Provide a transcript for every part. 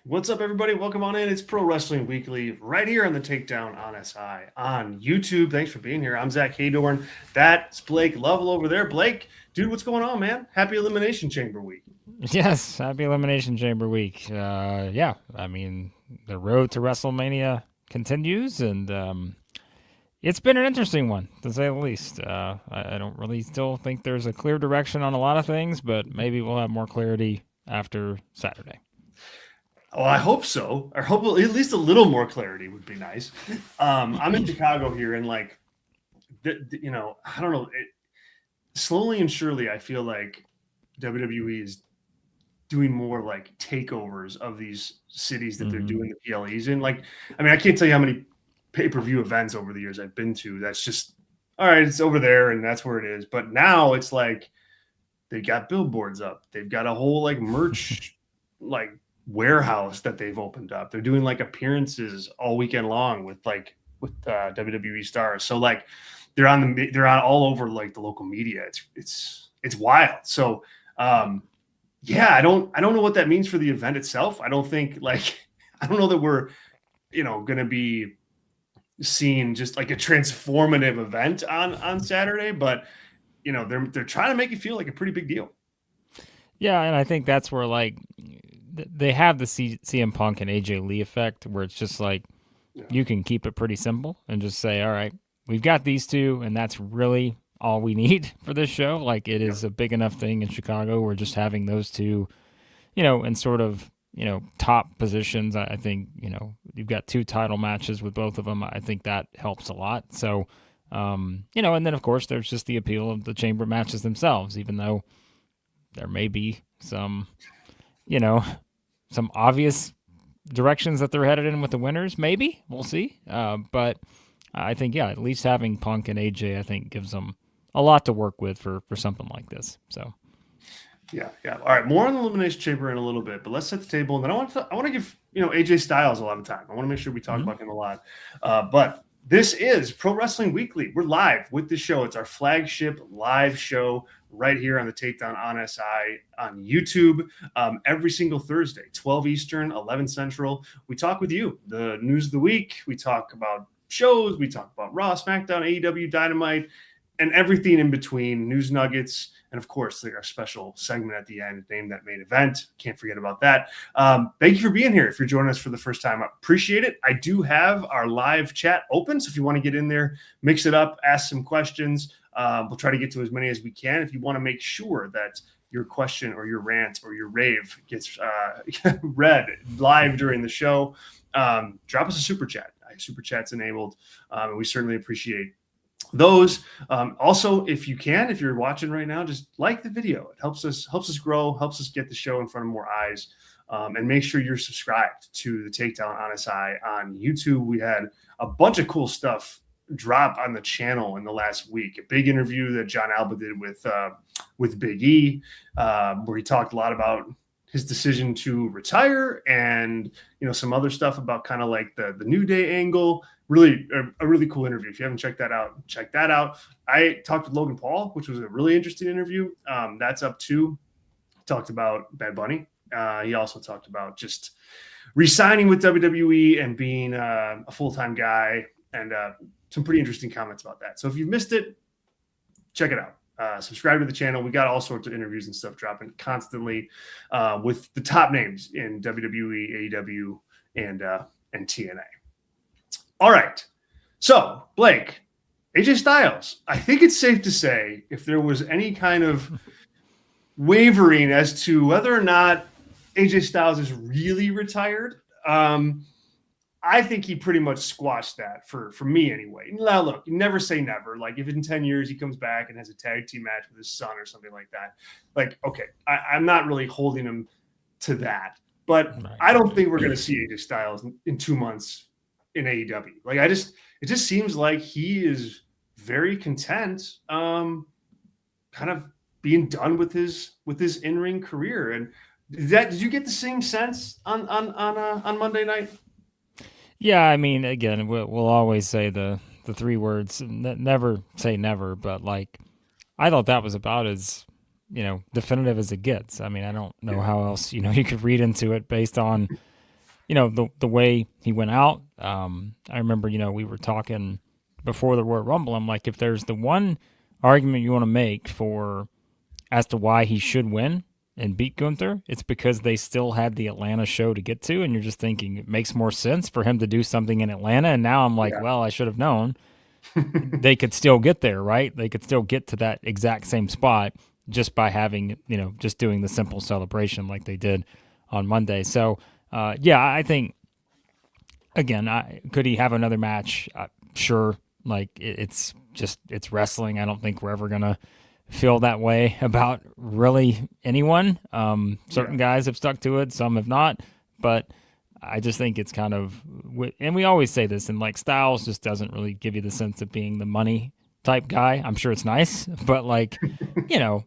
What's up, everybody? Welcome on in. It's Pro Wrestling Weekly right here on the Takedown on SI on YouTube. Thanks for being here. I'm Zach Haydorn. That's Blake Lovell over there. Blake, dude, what's going on, man? Happy Elimination Chamber week. Yes, happy Elimination Chamber week. Yeah, I mean, the road to WrestleMania continues, and it's been an interesting one, to say the least. I don't really still think there's a clear direction on a lot of things, but maybe we'll have more clarity after Saturday. Oh, I hope so. I hope at least a little more clarity would be nice. I'm in Chicago here, and I don't know. Slowly and surely, I feel like WWE is doing more like takeovers of these cities that they're doing the PLEs in. I can't tell you how many pay-per-view events over the years I've been to. That's just all right. It's over there, and that's where it is. But now it's like they got billboards up. They've got a whole merch warehouse that they've opened up. They're doing appearances all weekend long with WWE stars. So they're on all over the local media. It's wild. So yeah, I don't know what that means for the event itself. I don't think I don't know that we're going to be seeing just a transformative event on Saturday, but they're trying to make it feel like a pretty big deal. Yeah, and I think that's where they have the CM Punk and AJ Lee effect, where it's just you can keep it pretty simple and just say, all right, we've got these two, and that's really all we need for this show. It is a big enough thing in Chicago. We're just having those two, in sort of, top positions. I think, you've got two title matches with both of them. I think that helps a lot. So, and then of course there's just the appeal of the chamber matches themselves, even though there may be some obvious directions that they're headed in with the winners. Maybe we'll see. But I think, at least having Punk and AJ, I think gives them a lot to work with for something like this. So, yeah. All right, more on the Elimination Chamber in a little bit, but let's set the table, and then I want to give AJ Styles a lot of time. I want to make sure we talk about him a lot. But this is Pro Wrestling Weekly. We're live with the show. It's our flagship live show right here on the Takedown on SI on YouTube every single Thursday, 12 Eastern, 11 Central. We talk with you, the news of the week. We talk about shows. We talk about Raw, SmackDown, AEW Dynamite, and everything in between, news nuggets, and of course, our special segment at the end, Name That Main Event. Can't forget about that. Thank you for being here. If you're joining us for the first time, I appreciate it. I do have our live chat open, so if you want to get in there, mix it up, ask some questions. We'll try to get to as many as we can. If you want to make sure that your question or your rant or your rave gets read live during the show, drop us a super chat. Super chat's enabled, and we certainly appreciate those. Also, if you're watching right now, just like the video. It helps us grow, helps us get the show in front of more eyes. And make sure you're subscribed to the Takedown on SI on YouTube. We had a bunch of cool stuff drop on the channel in the last week. A big interview that John Alba did with Big E, where he talked a lot about his decision to retire and some other stuff about kind of the New Day angle. Really a really cool interview. If you haven't checked that out, check that out. I talked with Logan Paul, which was a really interesting interview. That's up too. Talked about Bad Bunny. He also talked about just re-signing with WWE and being a full-time guy, and some pretty interesting comments about that. So if you've missed it, check it out. Subscribe to the channel. We got all sorts of interviews and stuff dropping constantly with the top names in WWE, AEW, and TNA. All right. So, Blake, AJ Styles, I think it's safe to say, if there was any kind of wavering as to whether or not AJ Styles is really retired, I think he pretty much squashed that for me anyway. Now, look, you never say never. If in 10 years he comes back and has a tag team match with his son or something like that, okay, I'm not really holding him to that. But I don't think we're going to see AJ Styles in 2 months in AEW. It just seems like he is very content, kind of being done with his in-ring career. And did you get the same sense on Monday night? Yeah, I mean, again, we'll always say the three words, never say never, but I thought that was about as, definitive as it gets. I mean, I don't know how else, you could read into it based on, the way he went out. I remember, we were talking before the Royal Rumble. I'm like, if there's the one argument you want to make for as to why he should win and beat Gunther, it's because they still had the Atlanta show to get to, and you're just thinking it makes more sense for him to do something in Atlanta. And now I'm like, well, I should have known. They could still get there, right? They could still get to that exact same spot just by having, just doing the simple celebration like they did on Monday. So, I think, again, could he have another match? Sure. Like, it's wrestling. I don't think we're ever going to feel that way about really anyone. Certain guys have stuck to it. Some have not. But I just think it's kind of, and we always say this, and like Styles just doesn't really give you the sense of being the money type guy. I'm sure it's nice, but like,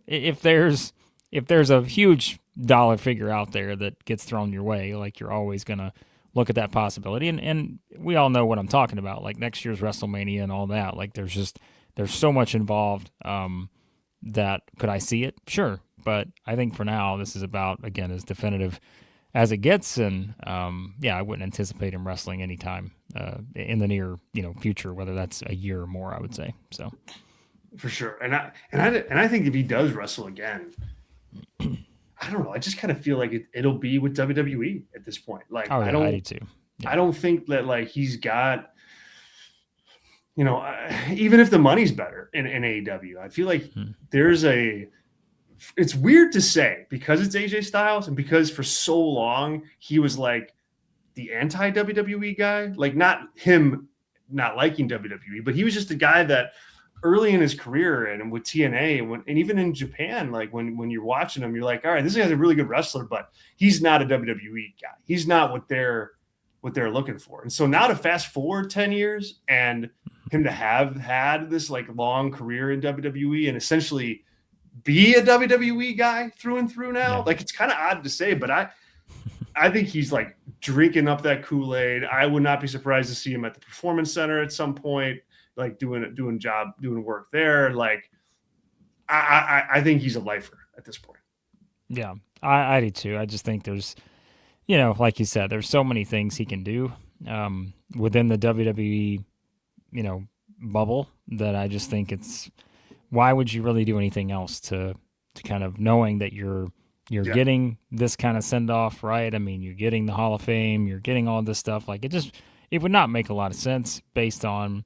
if there's a huge dollar figure out there that gets thrown your way, like you're always going to look at that possibility. And we all know what I'm talking about, like next year's WrestleMania and all that. Like there's so much involved that could I see it? Sure. But I think for now, this is about, again, as definitive as it gets. And I wouldn't anticipate him wrestling anytime in the near, future, whether that's a year or more, I would say. So for sure. And I think if he does wrestle again, I don't know. I just kind of feel like it'll be with WWE at this point. Like, I do too. Yeah. I don't think that like he's got, even if the money's better in AEW, I feel like it's weird to say because it's AJ Styles and because for so long he was like the anti WWE guy, like not him not liking WWE, but he was just a guy that early in his career and with TNA and even in Japan, like when you're watching him, you're like, all right, this guy's a really good wrestler, but he's not a WWE guy. He's not what they're looking for. And so now to fast forward 10 years and him to have had this like long career in WWE and essentially be a WWE guy through and through now, like it's kind of odd to say, but I think he's like drinking up that Kool-Aid. I would not be surprised to see him at the Performance Center at some point, like doing work there. Like I think he's a lifer at this point. Yeah, I do too. I just think there's, like you said, there's so many things he can do within the WWE, bubble that I just think why would you really do anything else to kind of knowing that you're getting this kind of send off, right? I mean, you're getting the Hall of Fame, you're getting all this stuff. Like it would not make a lot of sense based on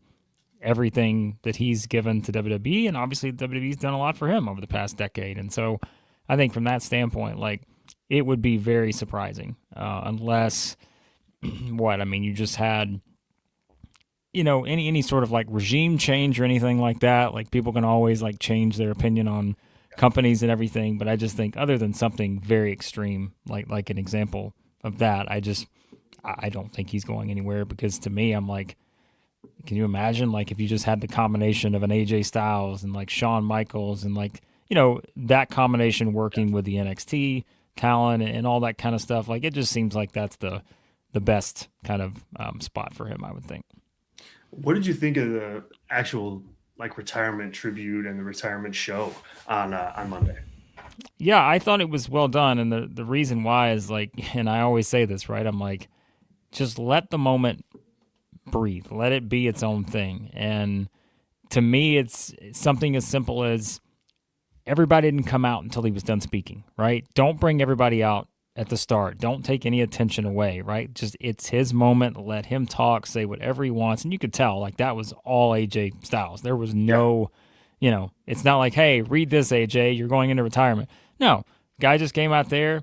everything that he's given to WWE, and obviously WWE's done a lot for him over the past decade. And so I think from that standpoint, like it would be very surprising unless you just had any sort of like regime change or anything like that. Like people can always like change their opinion on companies and everything, but I just think other than something very extreme like an example of that, I don't think he's going anywhere, because to me I'm like, can you imagine like if you just had the combination of an AJ Styles and like Shawn Michaels and like, that combination working with the NXT talent and all that kind of stuff, like it just seems like that's the best kind of spot for him, I would think. What did you think of the actual like retirement tribute and the retirement show on Monday? Yeah, I thought it was well done, and the reason why is like, and I always say this, right? I'm like, just let the moment breathe, let it be its own thing. And to me, it's something as simple as everybody didn't come out until he was done speaking, right? Don't bring everybody out at the start. Don't take any attention away, right? Just it's his moment. Let him talk, say whatever he wants. And you could tell like that was all AJ Styles. There was no, it's not like, hey, read this, AJ, you're going into retirement. No, guy just came out there,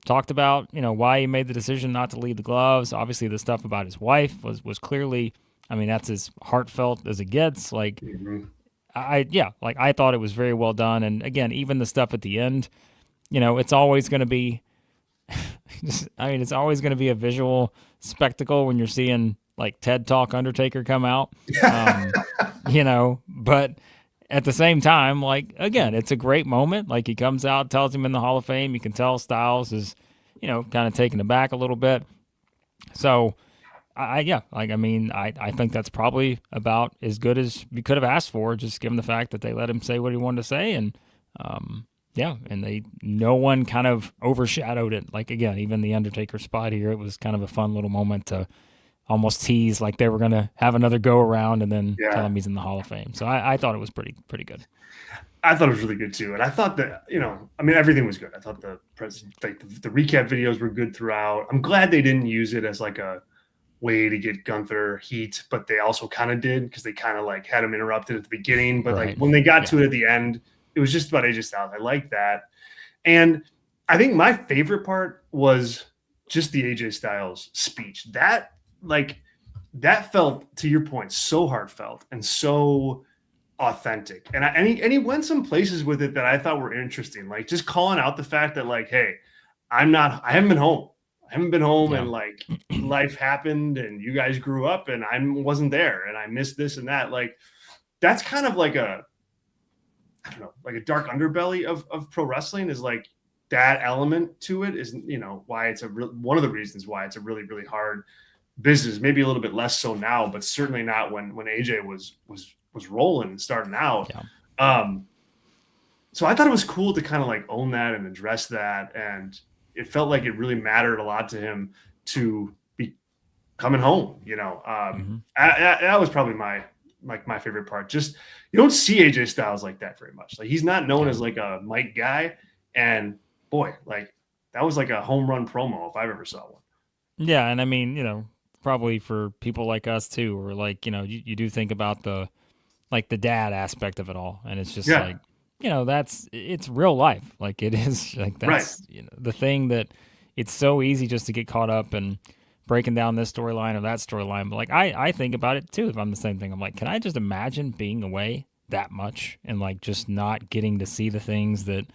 talked about, why he made the decision not to leave the gloves. Obviously the stuff about his wife was clearly, that's as heartfelt as it gets. Like, I thought it was very well done. And again, even the stuff at the end, it's always going to be, it's always going to be a visual spectacle when you're seeing like TED Talk Undertaker come out, but at the same time, like, again, it's a great moment. Like he comes out, tells him in the Hall of Fame, you can tell Styles is, kind of taken aback a little bit. So I think that's probably about as good as you could have asked for, just given the fact that they let him say what he wanted to say. And, Yeah, and no one kind of overshadowed it. Like again, even the Undertaker spot here, it was kind of a fun little moment to almost tease like they were gonna have another go around and then tell Yeah. him he's in the Hall of Fame. So I thought it was pretty good. I thought it was really good too, and I thought that I mean, everything was good. I thought the recap videos were good throughout. I'm glad they didn't use it as like a way to get Gunther heat, but they also kind of did because they kind of like had him interrupted at the beginning. But like Right. when they got to it at the end, it was just about AJ Styles. I like that, and I think my favorite part was just the AJ Styles speech. That felt, to your point, so heartfelt and so authentic. And he went some places with it that I thought were interesting, like just calling out the fact that like, hey, I haven't been home. I haven't been home, Yeah. and like life happened, and you guys grew up, and I wasn't there, and I missed this and that. Like that's kind of like I don't know, like a dark underbelly of pro wrestling is like that element to it is why it's one of the reasons why it's a really really hard business. Maybe a little bit less so now, but certainly not when AJ was rolling and starting out. Yeah. So I thought it was cool to kind of like own that and address that, and it felt like it really mattered a lot to him to be coming home. That was probably my favorite part. Just you don't see AJ Styles like that very much. Like he's not known as like a mic guy, and boy, like that was like a home run promo if I've ever saw one. Yeah, and I mean, probably for people like us too, or like, you do think about the dad aspect of it all, and it's just like, it's real life. Like it is like that's the thing that it's so easy just to get caught up and breaking down this storyline or that storyline. But like I think about it too. If I'm the same thing, I'm like, can I just imagine being away that much and like just not getting to see the things that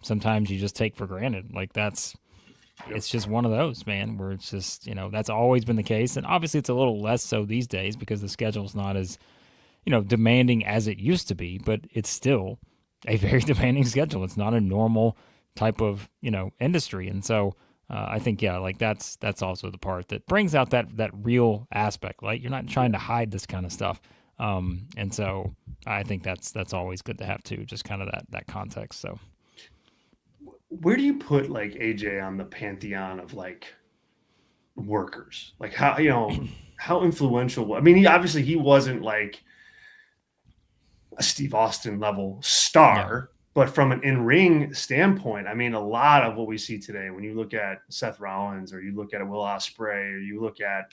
sometimes you just take for granted. Like it's just one of those, man, where it's just, that's always been the case. And obviously it's a little less so these days because the schedule's not as, demanding as it used to be, but it's still a very demanding schedule. It's not a normal type of, industry. And so I think, like that's also the part that brings out that real aspect. Like you're not trying to hide this kind of stuff. And so I think that's always good to have too, just kind of that context. So where do you put like AJ on the pantheon of like workers? Like how influential? I mean, he wasn't like a Steve Austin level star, but from an in-ring standpoint, I mean, a lot of what we see today, when you look at Seth Rollins or you look at Will Ospreay or you look at,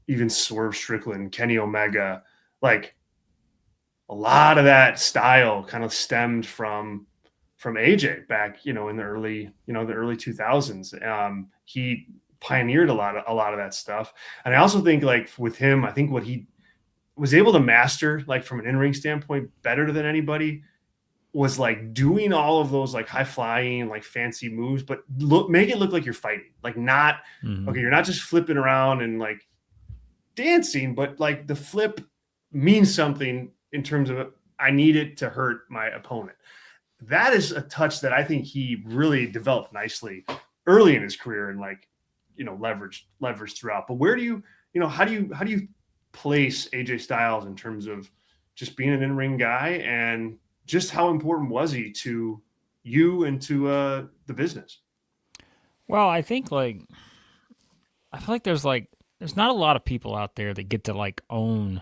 even Swerve Strickland, Kenny Omega, like a lot of that style kind of stemmed from AJ back, in the early 2000s. He pioneered a lot of that stuff. And I also think like with him, I think what he was able to master, like from an in-ring standpoint, better than anybody, was like doing all of those like high flying, like fancy moves, but make it look like you're fighting, like not okay. You're not just flipping around and like dancing, but like the flip means something in terms of I need it to hurt my opponent. That is a touch that I think he really developed nicely early in his career and like, leveraged throughout. But where do you, how do you place AJ Styles in terms of just being an in-ring guy, and just how important was he to you and to the business? Well, I think I feel like there's not a lot of people out there that get to like own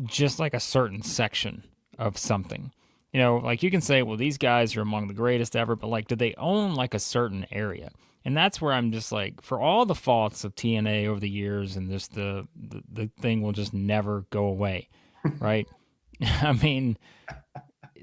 just like a certain section of something. Like you can say, well, these guys are among the greatest ever, but like, do they own like a certain area? And that's where I'm just like, for all the faults of TNA over the years, and just the thing will just never go away, right? I mean,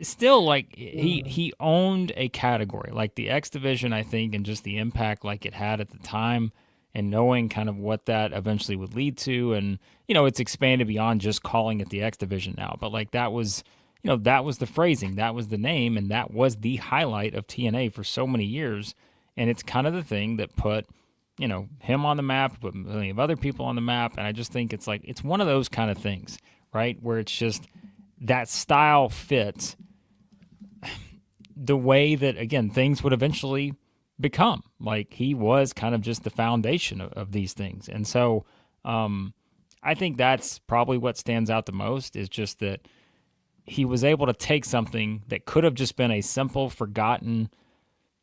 still, like he owned a category, like the X division, I think, and just the impact like it had at the time, and knowing kind of what that eventually would lead to, and it's expanded beyond just calling it the X division now, but like that was. That was the phrasing, that was the name, and that was the highlight of TNA for so many years. And it's kind of the thing that put, him on the map, put plenty of other people on the map. And I just think it's like, it's one of those kind of things, right? Where it's just that style fits the way that, again, things would eventually become. Like he was kind of just the foundation of these things. And so I think that's probably what stands out the most, is just that he was able to take something that could have just been a simple, forgotten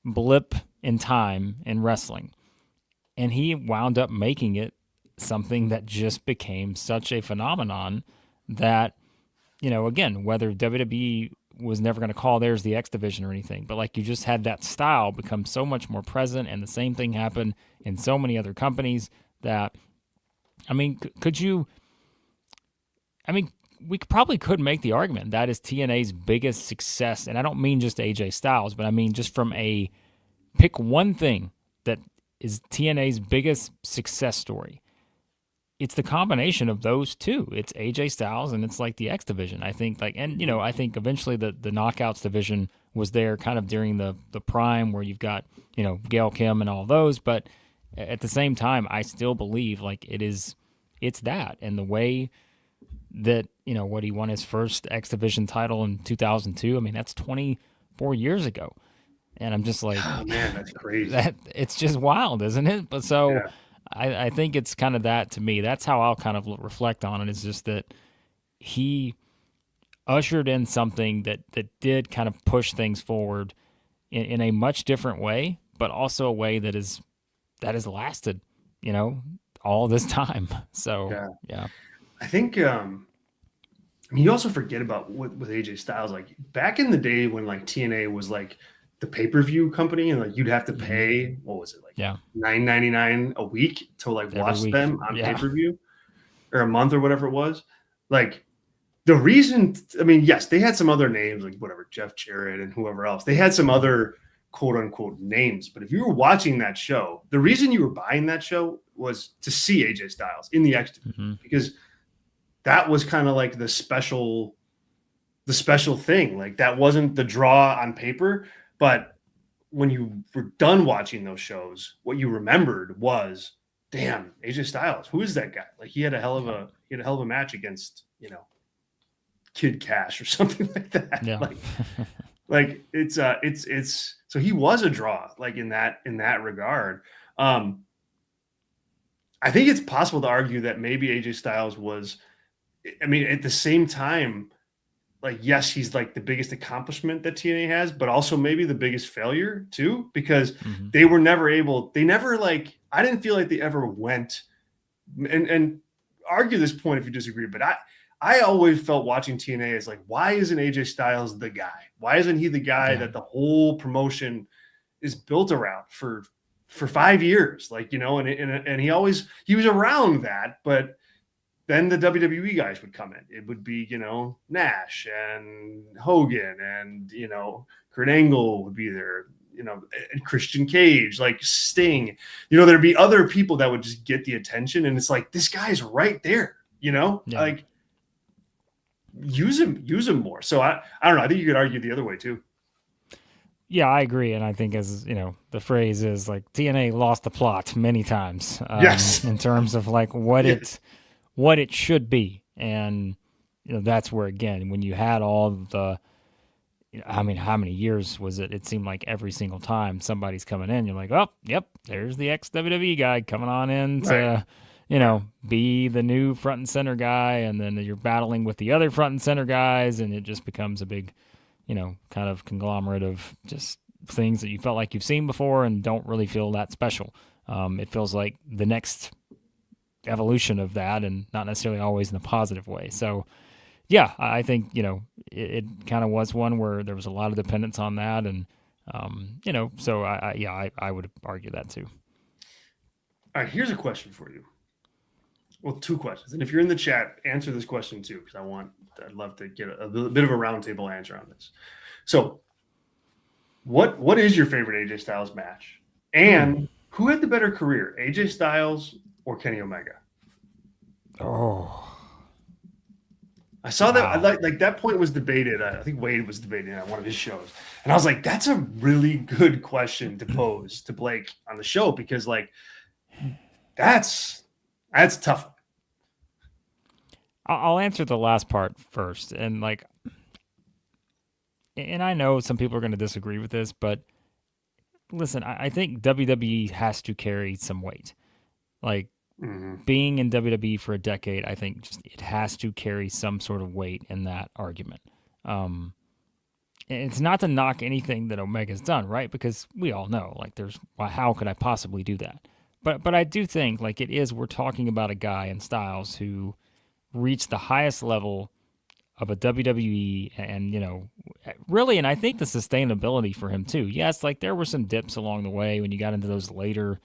blip in time in wrestling, and he wound up making it something that just became such a phenomenon that, again, whether WWE was never going to call theirs the X division or anything, but like you just had that style become so much more present, and the same thing happened in so many other companies that, I mean, we probably could make the argument that is TNA's biggest success, and I don't mean just AJ Styles, but I mean just from pick one thing that is TNA's biggest success story. It's the combination of those two. It's AJ Styles and it's like the X division. I think I think eventually the Knockouts division was there kind of during the prime where you've got, Gail Kim and all those, but at the same time, I still believe like it's that, and the way that, what he won his first X division title in 2002. I mean, that's 24 years ago. And I'm just like, oh man, that's crazy. It's just wild, isn't it? But so Yeah. I think it's kind of that to me. That's how I'll kind of reflect on it, is just that he ushered in something that did kind of push things forward in a much different way, but also a way that has lasted, all this time. So, yeah. I think, you also forget about with AJ Styles, like back in the day when like TNA was like the pay-per-view company, and like you'd have to pay, what was it, like $9.99 a week to like watch them on pay-per-view, or a month or whatever it was. Like the reason, yes, they had some other names, like whatever, Jeff Jarrett and whoever else. They had some other quote unquote names, but if you were watching that show, the reason you were buying that show was to see AJ Styles in the X division, because that was kind of like the special thing. Like that wasn't the draw on paper, but when you were done watching those shows, what you remembered was, damn, AJ Styles, who is that guy? Like he had a hell of a match against, Kid Cash or something like that. Yeah. like it's so he was a draw, like in that regard. I think it's possible to argue that maybe AJ Styles was, at the same time, like, yes, he's like the biggest accomplishment that TNA has, but also maybe the biggest failure too, because I didn't feel like they ever went and argue this point if you disagree, but I always felt watching TNA as like, why isn't AJ Styles the guy? Why isn't he the guy that the whole promotion is built around for 5 years? Like, and he was around that, but then the WWE guys would come in. It would be, Nash and Hogan and, Kurt Angle would be there, and Christian Cage, like Sting. There'd be other people that would just get the attention. And it's like, this guy's right there, like use him more. So I don't know. I think you could argue the other way too. Yeah, I agree. And I think, as the phrase is, like, TNA lost the plot many times. Yes. In terms of like what it should be. And, that's where, again, when you had all the, how many years was it? It seemed like every single time somebody's coming in, you're like, oh, yep, there's the ex-WWE guy coming on in to, be the new front and center guy. And then you're battling with the other front and center guys. And it just becomes a big, kind of conglomerate of just things that you felt like you've seen before and don't really feel that special. It feels like the next evolution of that, and not necessarily always in a positive way. So yeah, I think, it kind of was one where there was a lot of dependence on that. And, so I would argue that too. All right, here's a question for you. Well, two questions. And if you're in the chat, answer this question too, because I'd love to get a bit of a roundtable answer on this. So what is your favorite AJ Styles match? And who had the better career, AJ Styles or Kenny Omega? Oh, I saw that. Like that point was debated. I think Wade was debating on one of his shows, and I was like, "That's a really good question to pose to Blake on the show," because like that's tough. I'll answer the last part first, and I know some people are going to disagree with this, but listen, I think WWE has to carry some weight. Like, being in WWE for a decade, I think just it has to carry some sort of weight in that argument. And it's not to knock anything that Omega's done, right? Because we all know, like, how could I possibly do that? But I do think, like, we're talking about a guy in Styles who reached the highest level of a WWE, and really, and I think the sustainability for him too. Yes, like there were some dips along the way when you got into those later,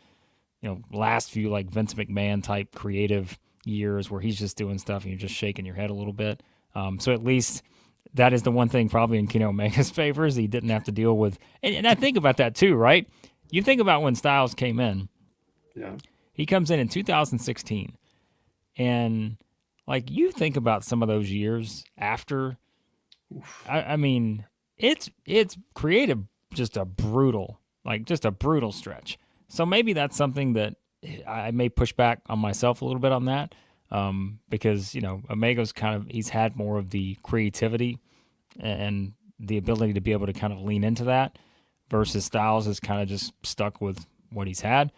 last few like Vince McMahon type creative years where he's just doing stuff and you're just shaking your head a little bit. So at least that is the one thing probably in Kenny Omega's favor is he didn't have to deal with. And I think about that too, right? You think about when Styles came in. Yeah. He comes in 2016, and like you think about some of those years after. I mean, it's created just a brutal stretch. So maybe that's something that I may push back on myself a little bit on that, because Omega's he's had more of the creativity and the ability to be able to kind of lean into that, versus Styles is kind of just stuck with what he's had.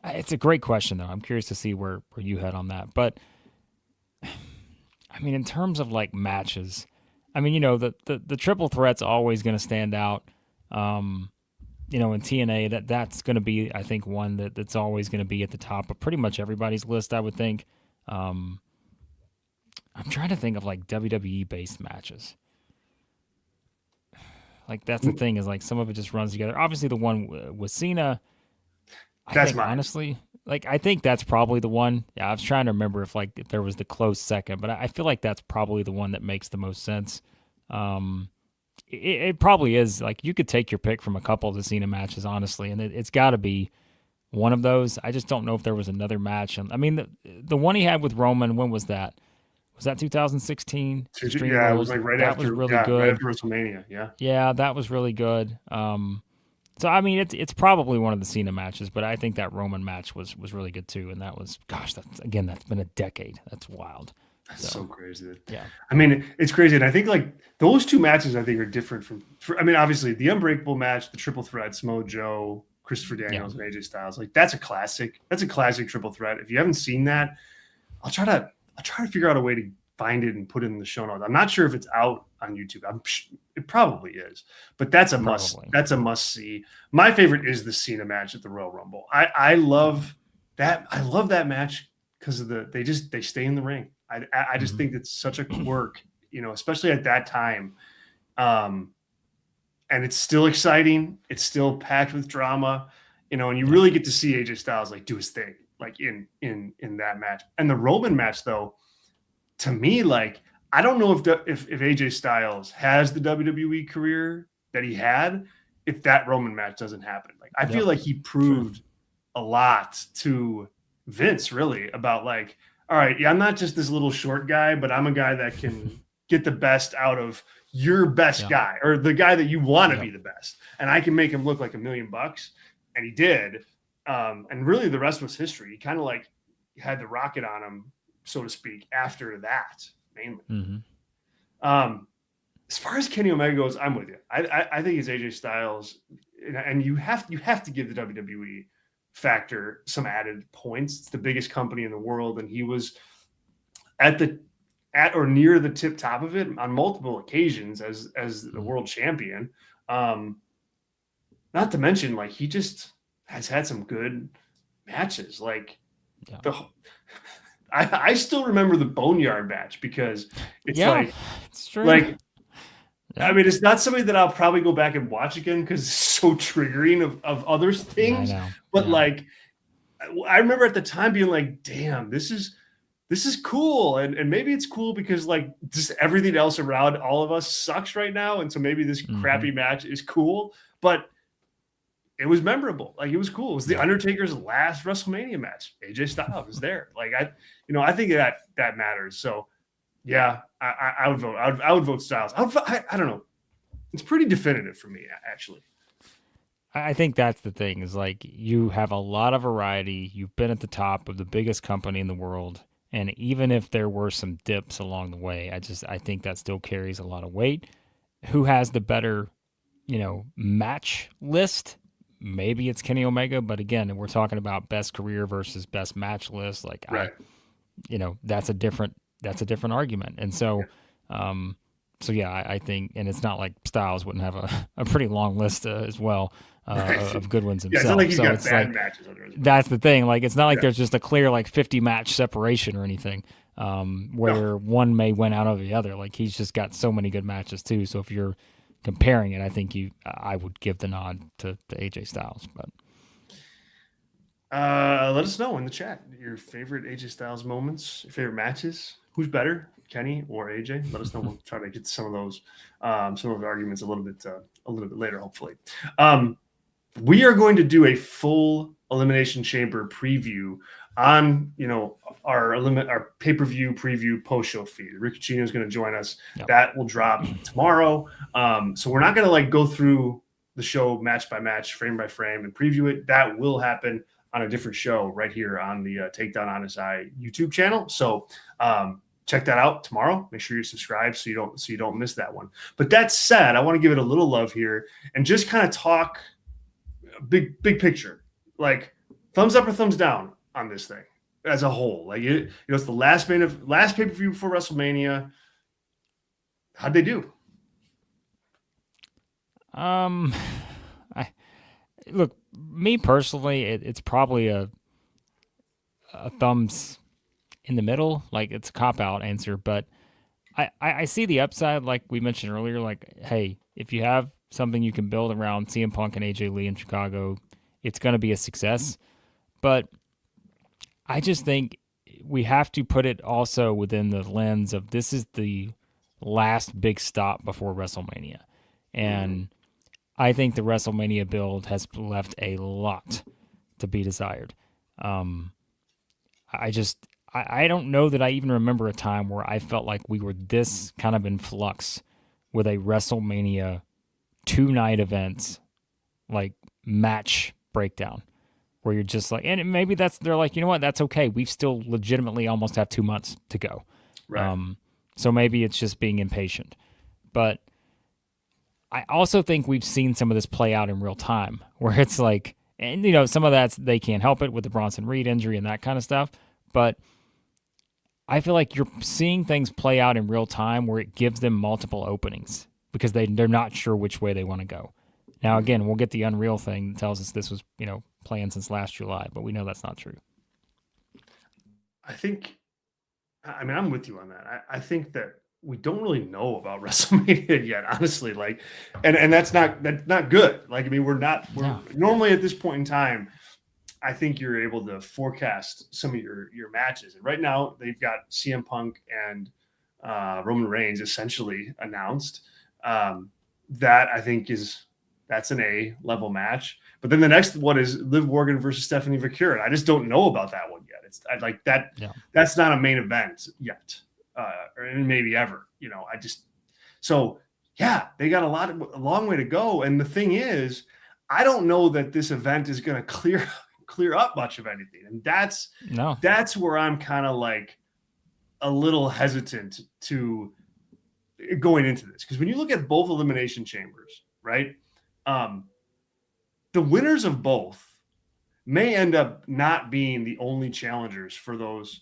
It's a great question though. I'm curious to see where you head on that. But I mean, in terms of like matches, I mean, the triple threat's always going to stand out. In TNA, that's going to be, I think, one that's always going to be at the top of pretty much everybody's list, I would think. I'm trying to think of like WWE based matches. Like that's the thing, is like some of it just runs together. Obviously, the one with Cena, honestly, like I think that's probably the one. Yeah, I was trying to remember if there was the close second, but I feel like that's probably the one that makes the most sense. It probably is. Like you could take your pick from a couple of the Cena matches, honestly, and it's got to be one of those. I just don't know if there was another match. I mean, the one he had with Roman, when was that? Was that 2016? Yeah, it was like right after. That was really good. Right after WrestleMania. Yeah. Yeah, that was really good. So I mean, it's probably one of the Cena matches, but I think that Roman match was really good too. And that was, gosh, that's been a decade. That's wild. That's so crazy. Yeah. I mean, it's crazy. And I think like those two matches, I think are different I mean, obviously the Unbreakable match, the triple threat, Samoa Joe, Christopher Daniels, and AJ Styles. Like that's a classic. That's a classic triple threat. If you haven't seen that, I'll try to figure out a way to find it and put it in the show notes. I'm not sure if it's out on YouTube. It probably is, but that's a must. That's a must see. My favorite is the Cena match at the Royal Rumble. I love that. I love that match because of they stay in the ring. I just think it's such a quirk, especially at that time. And it's still exciting. It's still packed with drama, and you really get to see AJ Styles like do his thing, like in that match. And the Roman match, though, to me, like I don't know if AJ Styles has the WWE career that he had if that Roman match doesn't happen. Like I feel like he proved a lot to Vince, really, about like, all right, yeah, I'm not just this little short guy, but I'm a guy that can get the best out of your best guy, or the guy that you want to be the best, and I can make him look like $1 million. And he did. And really the rest was history. He kind of like had the rocket on him, so to speak, after that, mainly. Mm-hmm. As far as Kenny Omega goes, I'm with you. I think it's AJ Styles, and you have to give the WWE factor some added points. It's the biggest company in the world, and he was at or near the top of it on multiple occasions as the world champion. Not to mention, like he just has had some good matches. Like I still remember the Boneyard match because it's true. Like, I mean, it's not something that I'll probably go back and watch again because it's so triggering of other things. But like, I remember at the time being like, "Damn, this is cool," and maybe it's cool because like just everything else around all of us sucks right now, and so maybe this crappy match is cool, but it was memorable. Like it was cool. It was the Undertaker's last WrestleMania match. AJ Styles was there. Like I think that matters. So yeah, I would vote. I would vote Styles. I don't know. It's pretty definitive for me, actually. I think that's the thing, is like you have a lot of variety. You've been at the top of the biggest company in the world. And even if there were some dips along the way, I think that still carries a lot of weight. Who has the better, match list? Maybe it's Kenny Omega, but again, we're talking about best career versus best match list. Like, that's a different argument. And so, yeah, I think, and it's not like Styles wouldn't have a pretty long list as well of good ones Yeah, it's himself. not like he's So got it's bad like matches under his belt. that's the thing. Like it's not like Yeah. there's just a clear like 50 match separation or anything where No. one may win out of the other. Like he's just got so many good matches too. So if you're comparing it, I think I would give the nod to AJ Styles. But let us know in the chat your favorite AJ Styles moments, your favorite matches. Who's better, Kenny or AJ? Let us know. We'll try to get to some of those arguments a little bit later, hopefully. We are going to do a full Elimination Chamber preview on our pay-per-view preview post-show feed. Rick Chino is going to join us. Yep. That will drop tomorrow. So we're not going to like go through the show match by match, frame by frame, and preview it. That will happen on a different show right here on the Takedown on His Eye YouTube channel. So check that out tomorrow. Make sure you're subscribed so you don't miss that one. But that said, I want to give it a little love here and just kind of talk big picture, like thumbs up or thumbs down on this thing as a whole. Like it's the last pay-per-view before WrestleMania. How'd they do? Look, me personally, it's probably a thumbs in the middle. Like it's a cop-out answer, but I see the upside, like we mentioned earlier. Like, hey, if you have something you can build around CM Punk and AJ Lee in Chicago, it's going to be a success. But I just think we have to put it also within the lens of this is the last big stop before WrestleMania. And I think the WrestleMania build has left a lot to be desired. I don't know that I even remember a time where I felt like we were this kind of in flux with a WrestleMania 2-night event, like match breakdown, where you're just like, and maybe they're like, you know what, that's okay. We still legitimately almost have 2 months to go. Right. So maybe it's just being impatient. But I also think we've seen some of this play out in real time, where it's like, and some of that's they can't help it with the Bronson Reed injury and that kind of stuff. But I feel like you're seeing things play out in real time where it gives them multiple openings because they're not sure which way they want to go. Now, again, we'll get the Unreal thing that tells us this was, planned since last July, but we know that's not true. I'm with you on that. I think that we don't really know about WrestleMania yet, honestly. Like, and that's not good. Like, we're normally at this point in time, I think you're able to forecast some of your matches. And right now they've got CM Punk and Roman Reigns essentially announced. That I think that's an A-level match. But then the next one is Liv Morgan versus Stephanie McCure. And I just don't know about that one yet. That's not a main event yet. Or maybe ever, they got a long way to go. And the thing is, I don't know that this event is going to clear up much of anything. And that's where I'm kind of like a little hesitant to going into this. Because when you look at both Elimination Chambers, right, the winners of both may end up not being the only challengers for those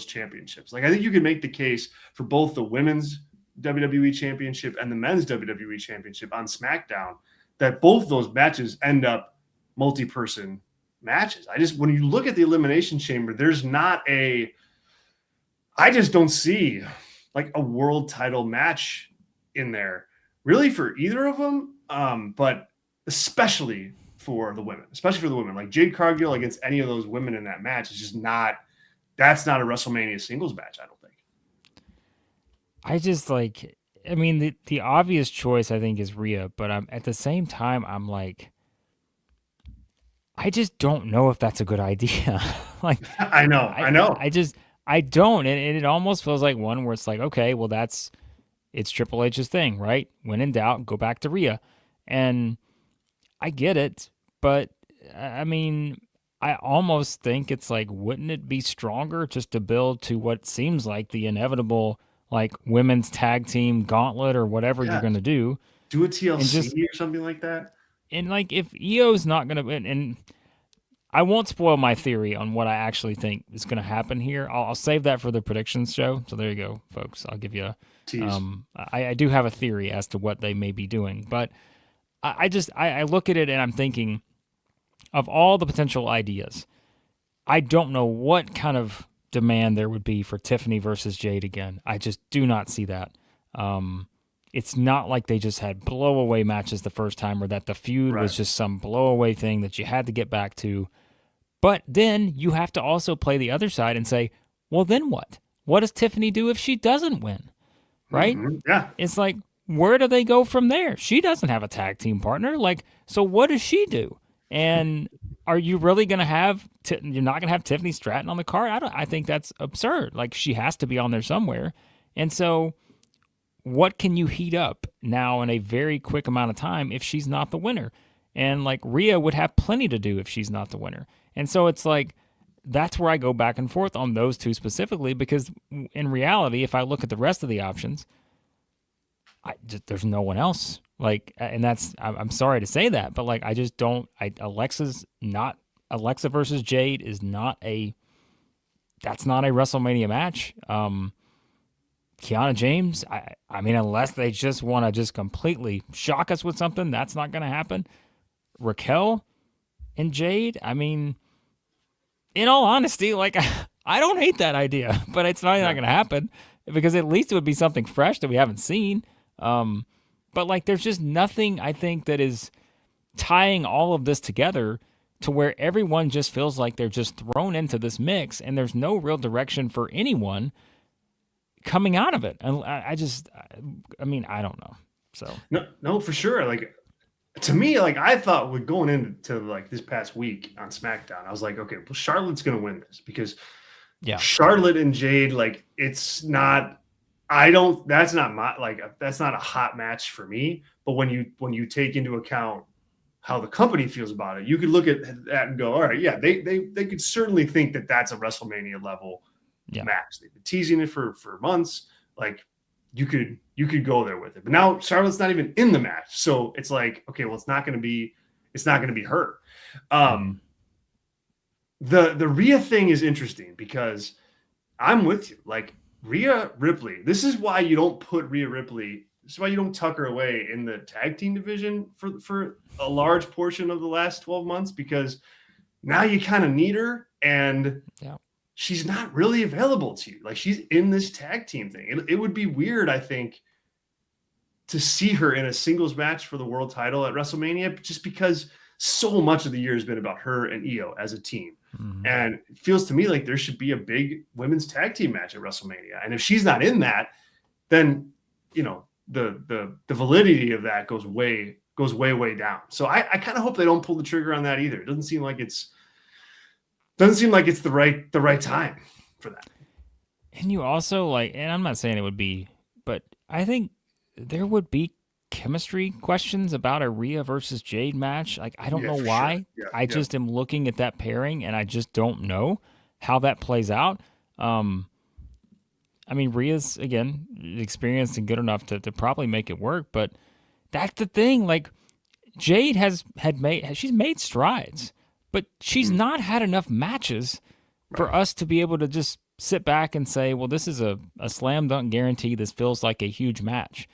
championships. Like, I think you can make the case for both the women's WWE championship and the men's WWE championship on SmackDown that both those matches end up multi-person matches. When you look at the Elimination Chamber, I just don't see like a world title match in there really for either of them. But especially for the women, like Jade Cargill against any of those women in that match is just that's not a WrestleMania singles match, I don't think. I just the obvious choice I think is Rhea, but at the same time I'm like, I just don't know if that's a good idea. Like I know. I don't, and it almost feels like one where it's like, okay, well it's Triple H's thing, right? When in doubt, go back to Rhea, and I get it, but I almost think it's like, wouldn't it be stronger just to build to what seems like the inevitable, like, women's tag team gauntlet or whatever you're going to do? Do a TLC or something like that. And like, if Io's not going to, and I won't spoil my theory on what I actually think is going to happen here. I'll save that for the predictions show. So there you go, folks. I'll give you Tease. I do have a theory as to what they may be doing, but I look at it and I'm thinking of all the potential ideas. I don't know what kind of demand there would be for Tiffany versus Jade again. I just do not see that. It's not like they just had blow-away matches the first time, or that the feud was just some blow-away thing that you had to get back to. But then you have to also play the other side and say, well, then what? What does Tiffany do if she doesn't win? Right? Mm-hmm. Yeah. It's like, where do they go from there? She doesn't have a tag team partner. Like, so what does she do? And are you really going to have, you're not going to have Tiffany Stratton on the card? I think that's absurd. Like, she has to be on there somewhere. And so what can you heat up now in a very quick amount of time if she's not the winner? And like, Rhea would have plenty to do if she's not the winner. And so it's like, that's where I go back and forth on those two specifically, because in reality, if I look at the rest of the options, there's no one else. Like, and I'm sorry to say that, but like, I just don't, Alexa versus Jade is that's not a WrestleMania match. Kiana James, I mean, unless they just want to just completely shock us with something, that's not going to happen. Raquel and Jade, I mean, in all honesty, like, I don't hate that idea, but it's not going to happen, because at least it would be something fresh that we haven't seen. But like, there's just nothing, I think, that is tying all of this together to where everyone just feels like they're just thrown into this mix and there's no real direction for anyone coming out of it. And I mean, I don't know. So no, for sure. Like, to me, like, I thought with going into like this past week on SmackDown, I was like, okay, well, Charlotte's going to win this, because Charlotte and Jade, like, that's not a hot match for me. But when you take into account how the company feels about it, you could look at that and go, all right, yeah, they could certainly think that that's a WrestleMania level match. They've been teasing it for months. Like, you could go there with it. But now Charlotte's not even in the match. So it's like, okay, well, it's not going to be her. The Rhea thing is interesting, because I'm with you. Like, Rhea Ripley, this is why you don't put Rhea Ripley, this is why you don't tuck her away in the tag team division for a large portion of the last 12 months, because now you kind of need her, and she's not really available to you. Like, she's in this tag team thing. It would be weird, I think, to see her in a singles match for the world title at WrestleMania, just because so much of the year has been about her and Io as a team. Mm-hmm. And it feels to me like there should be a big women's tag team match at WrestleMania. And if she's not in that, then, you know, the validity of that goes way down. So I kind of hope they don't pull the trigger on that either. It doesn't seem like it's the right time for that. And you also, like, and I'm not saying it would be, but I think there would be chemistry questions about a Rhea versus Jade match. Like, I don't know why. Sure. I just am looking at that pairing, and I just don't know how that plays out. I mean, Rhea's, again, experienced and good enough to probably make it work, but that's the thing. Like, Jade she's made strides, but she's not had enough matches for us to be able to just sit back and say, well, this is a slam dunk guarantee. This feels like a huge match.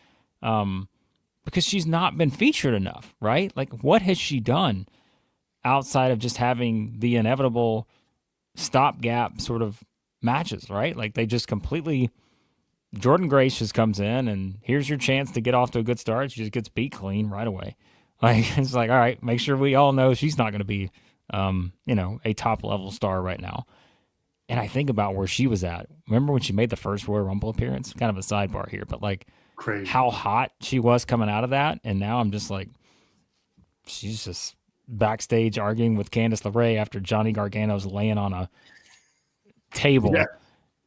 Because she's not been featured enough, right? Like, what has she done outside of just having the inevitable stopgap sort of matches, right? Like, they just completely, Jordynne Grace just comes in and here's your chance to get off to a good start. She just gets beat clean right away. Like, it's like, all right, make sure we all know she's not going to be, a top level star right now. And I think about where she was at. Remember when she made the first Royal Rumble appearance? Kind of a sidebar here, but like, crazy how hot she was coming out of that. And now I'm just like, she's just backstage arguing with Candice LeRae after Johnny Gargano's laying on a table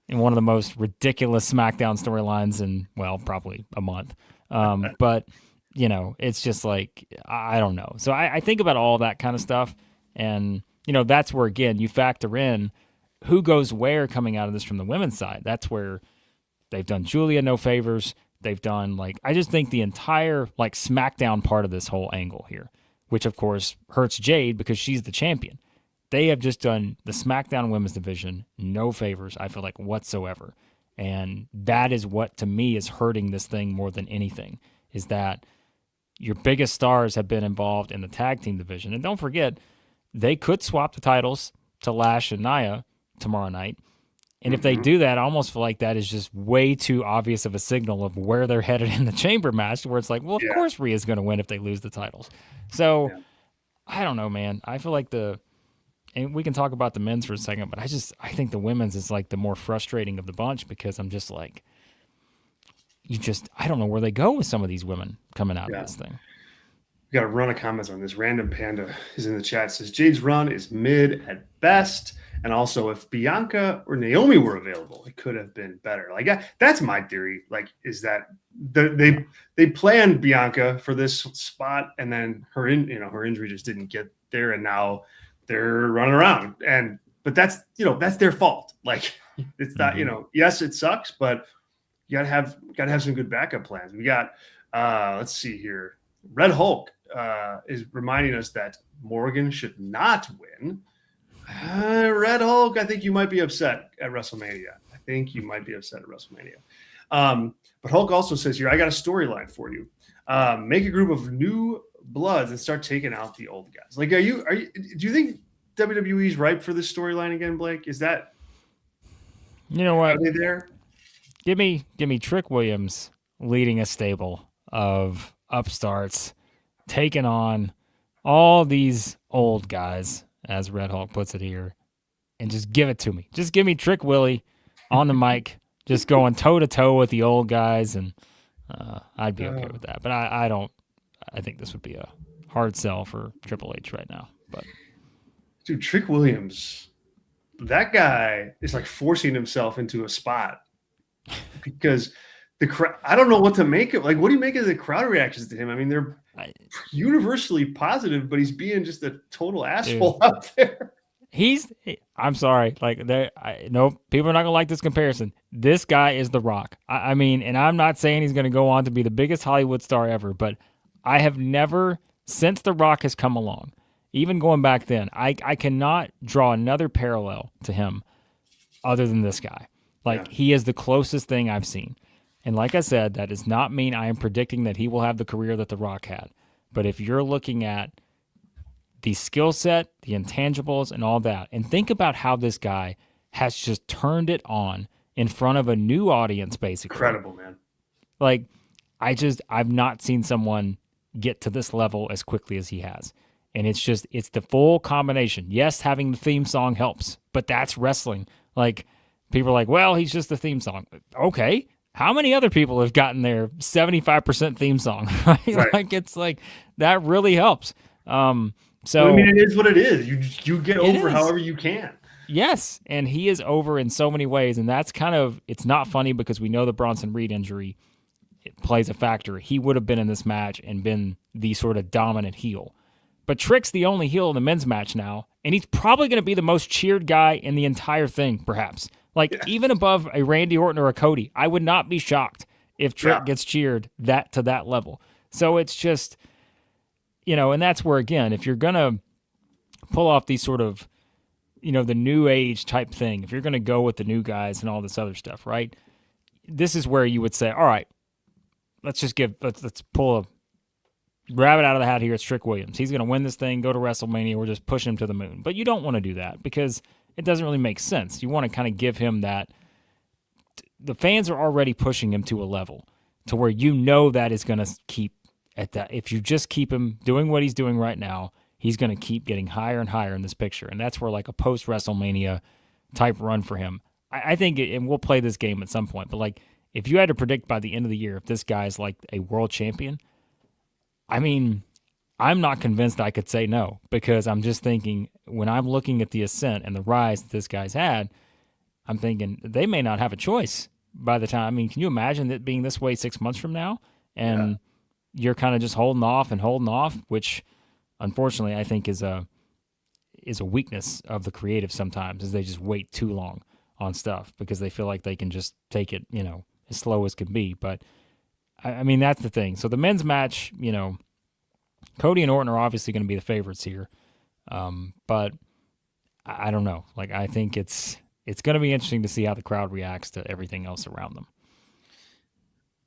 in one of the most ridiculous SmackDown storylines in, well, probably a month. But, you know, it's just like, I don't know. So I think about all that kind of stuff. And, you know, that's where, again, you factor in who goes where coming out of this from the women's side. That's where they've done Julia no favors. They've done, like, I just think the entire, like, SmackDown part of this whole angle here, which of course hurts Jade because she's the champion. they have just done the SmackDown Women's Division no favors, I feel like, whatsoever. And that is what, to me, is hurting this thing more than anything, is that your biggest stars have been involved in the tag team division. And don't forget, they could swap the titles to Lash and Nia tomorrow night. And if they do that, I almost feel like that is just way too obvious of a signal of where they're headed in the chamber match, where it's like, well, of course Rhea's going to win if they lose the titles. So I don't know, man. I feel like and we can talk about the men's for a second, but I think the women's is like the more frustrating of the bunch, because I'm just like, I don't know where they go with some of these women coming out of this thing. We got a run of comments on this. Random Panda is in the chat, says Jade's run is mid at best. And also, if Bianca or Naomi were available, it could have been better. Like, that's my theory. Like, is that they planned Bianca for this spot, and then her injury just didn't get there, and now they're running around. But that's their fault. Like, it's not yes, it sucks, but you gotta have some good backup plans. We got let's see here. Red Hulk is reminding us that Morgan should not win. Red Hulk, I think you might be upset at WrestleMania. But Hulk also says here, I got a storyline for you. Make a group of new bloods and start taking out the old guys. Like, do you think WWE's ripe for this storyline again, Blake? Is that, you know what? Are they there? Give me Trick Williams leading a stable of upstarts, taking on all these old guys, as Red Hulk puts it here, and just give it to me. Just give me Trick Willie on the mic, just going toe-to-toe with the old guys, and I'd be okay with that. But I think this would be a hard sell for Triple H right now. But dude, Trick Williams, that guy is like forcing himself into a spot, because the crowd, I don't know what to make of. Like, what do you make of the crowd reactions to him? I mean, they're universally positive, but he's being just a total asshole out there. I'm sorry. Like, no, people are not going to like this comparison. This guy is The Rock. I mean, and I'm not saying he's going to go on to be the biggest Hollywood star ever, but I have never, since The Rock has come along, even going back then, I cannot draw another parallel to him other than this guy. Like, he is the closest thing I've seen. And like I said, that does not mean I am predicting that he will have the career that The Rock had. But if you're looking at the skill set, the intangibles, and all that, and think about how this guy has just turned it on in front of a new audience, basically. Incredible, man. Like, I've not seen someone get to this level as quickly as he has. And it's the full combination. Yes, having the theme song helps, but that's wrestling. Like, people are like, well, he's just the theme song. Okay. How many other people have gotten their 75% theme song? Right? Like, it's like, that really helps. So I mean, it is what it is. You get over however you can. Yes, and he is over in so many ways, and that's it's not funny because we know the Bronson Reed injury plays a factor. He would have been in this match and been the sort of dominant heel. But Trick's the only heel in the men's match now, and he's probably going to be the most cheered guy in the entire thing, perhaps. Like, even above a Randy Orton or a Cody, I would not be shocked if Trick gets cheered to that level. So it's just, and that's where, again, if you're going to pull off these sort of, the new age type thing, if you're going to go with the new guys and all this other stuff, right? This is where you would say, all right, let's pull a rabbit out of the hat here. It's Trick Williams. He's going to win this thing, go to WrestleMania, or just push him to the moon. But you don't want to do that because it doesn't really make sense. You want to kind of give him that. The fans are already pushing him to a level to where that is going to keep at that. If you just keep him doing what he's doing right now, he's going to keep getting higher and higher in this picture. And that's where like a post-WrestleMania type run for him. I think, and we'll play this game at some point, but like if you had to predict by the end of the year if this guy's like a world champion, I mean, I'm not convinced I could say no, because I'm just thinking when I'm looking at the ascent and the rise that this guy's had, I'm thinking they may not have a choice by the time. I mean, can you imagine it being this way 6 months from now? And you're kind of just holding off, which unfortunately I think is a weakness of the creative sometimes, is they just wait too long on stuff because they feel like they can just take it, as slow as can be. But I mean, that's the thing. So the men's match, Cody and Orton are obviously going to be the favorites here. But I don't know. Like, I think it's going to be interesting to see how the crowd reacts to everything else around them.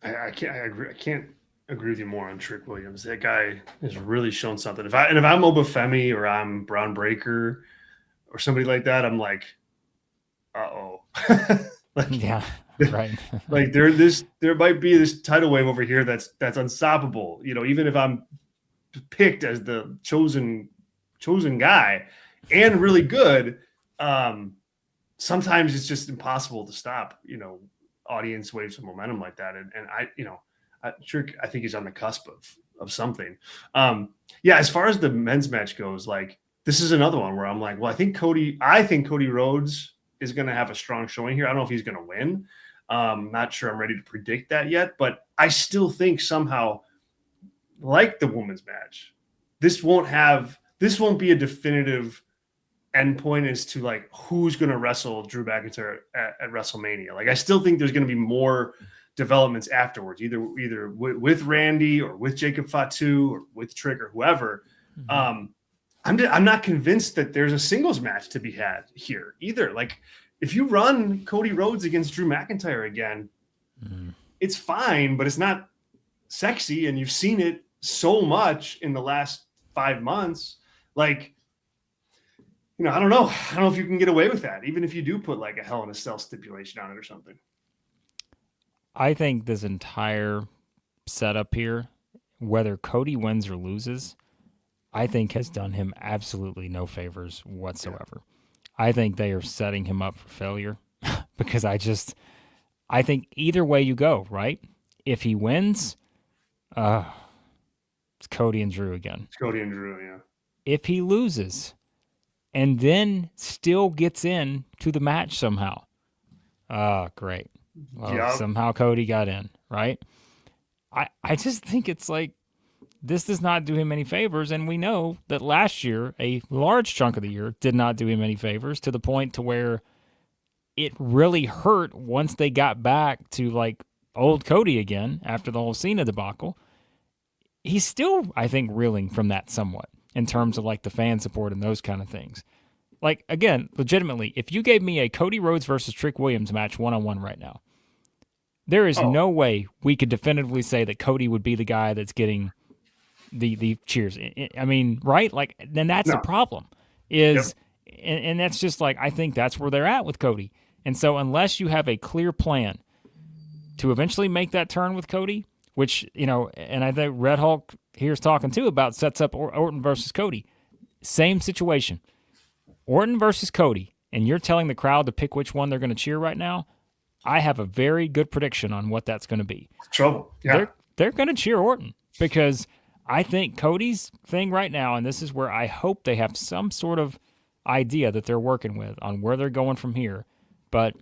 I can't. I agree. I can't agree with you more on Trick Williams. That guy has really shown something. If I'm Obafemi or I'm Braun Breaker or somebody like that, I'm like, uh-oh. Like, yeah, right. Like there might be this tidal wave over here that's unstoppable. You know, even if I'm picked as the chosen guy and really good, sometimes it's just impossible to stop, you know, audience waves of momentum like that. And Trick, I think he's on the cusp of something. Yeah, as far as the men's match goes, like this is another one where I'm like, well, I think Cody Rhodes is going to have a strong showing here. I don't know if he's going to win. Not sure I'm ready to predict that yet, but I still think somehow, like the women's match, this won't be a definitive endpoint as to like who's going to wrestle Drew McIntyre at WrestleMania. Like I still think there's going to be more developments afterwards, either with Randy or with Jacob Fatu or with Trick or whoever. Mm-hmm. I'm not convinced that there's a singles match to be had here either. Like if you run Cody Rhodes against Drew McIntyre again, it's fine, but it's not sexy. And you've seen it so much in the last 5 months. Like, you know, I don't know if you can get away with that, even if you do put like a Hell in a Cell stipulation on it or something. I think this entire setup here, whether Cody wins or loses, I think has done him absolutely no favors whatsoever. Yeah. I think they are setting him up for failure because I think either way you go, right? If he wins, it's Cody and Drew again. It's Cody and Drew, yeah. If he loses and then still gets in to the match somehow, great. Well, yep. Somehow Cody got in, right? I just think it's like, this does not do him any favors, and we know that last year, a large chunk of the year, did not do him any favors to the point to where it really hurt once they got back to like old Cody again after the whole Cena debacle. He's still, I think, reeling from that somewhat in terms of like the fan support and those kind of things. Like, again, legitimately, if you gave me a Cody Rhodes versus Trick Williams match one-on-one right now, there is no way we could definitively say that Cody would be the guy that's getting the cheers. I mean, right? Like, then that's the problem is, and that's just like, I think that's where they're at with Cody. And so unless you have a clear plan to eventually make that turn with Cody, which, you know, and I think Red Hulk here's talking too about sets up Orton versus Cody. Same situation. Orton versus Cody, and you're telling the crowd to pick which one they're going to cheer right now, I have a very good prediction on what that's going to be. Trouble. Yeah. They're going to cheer Orton because I think Cody's thing right now, and this is where I hope they have some sort of idea that they're working with on where they're going from here. But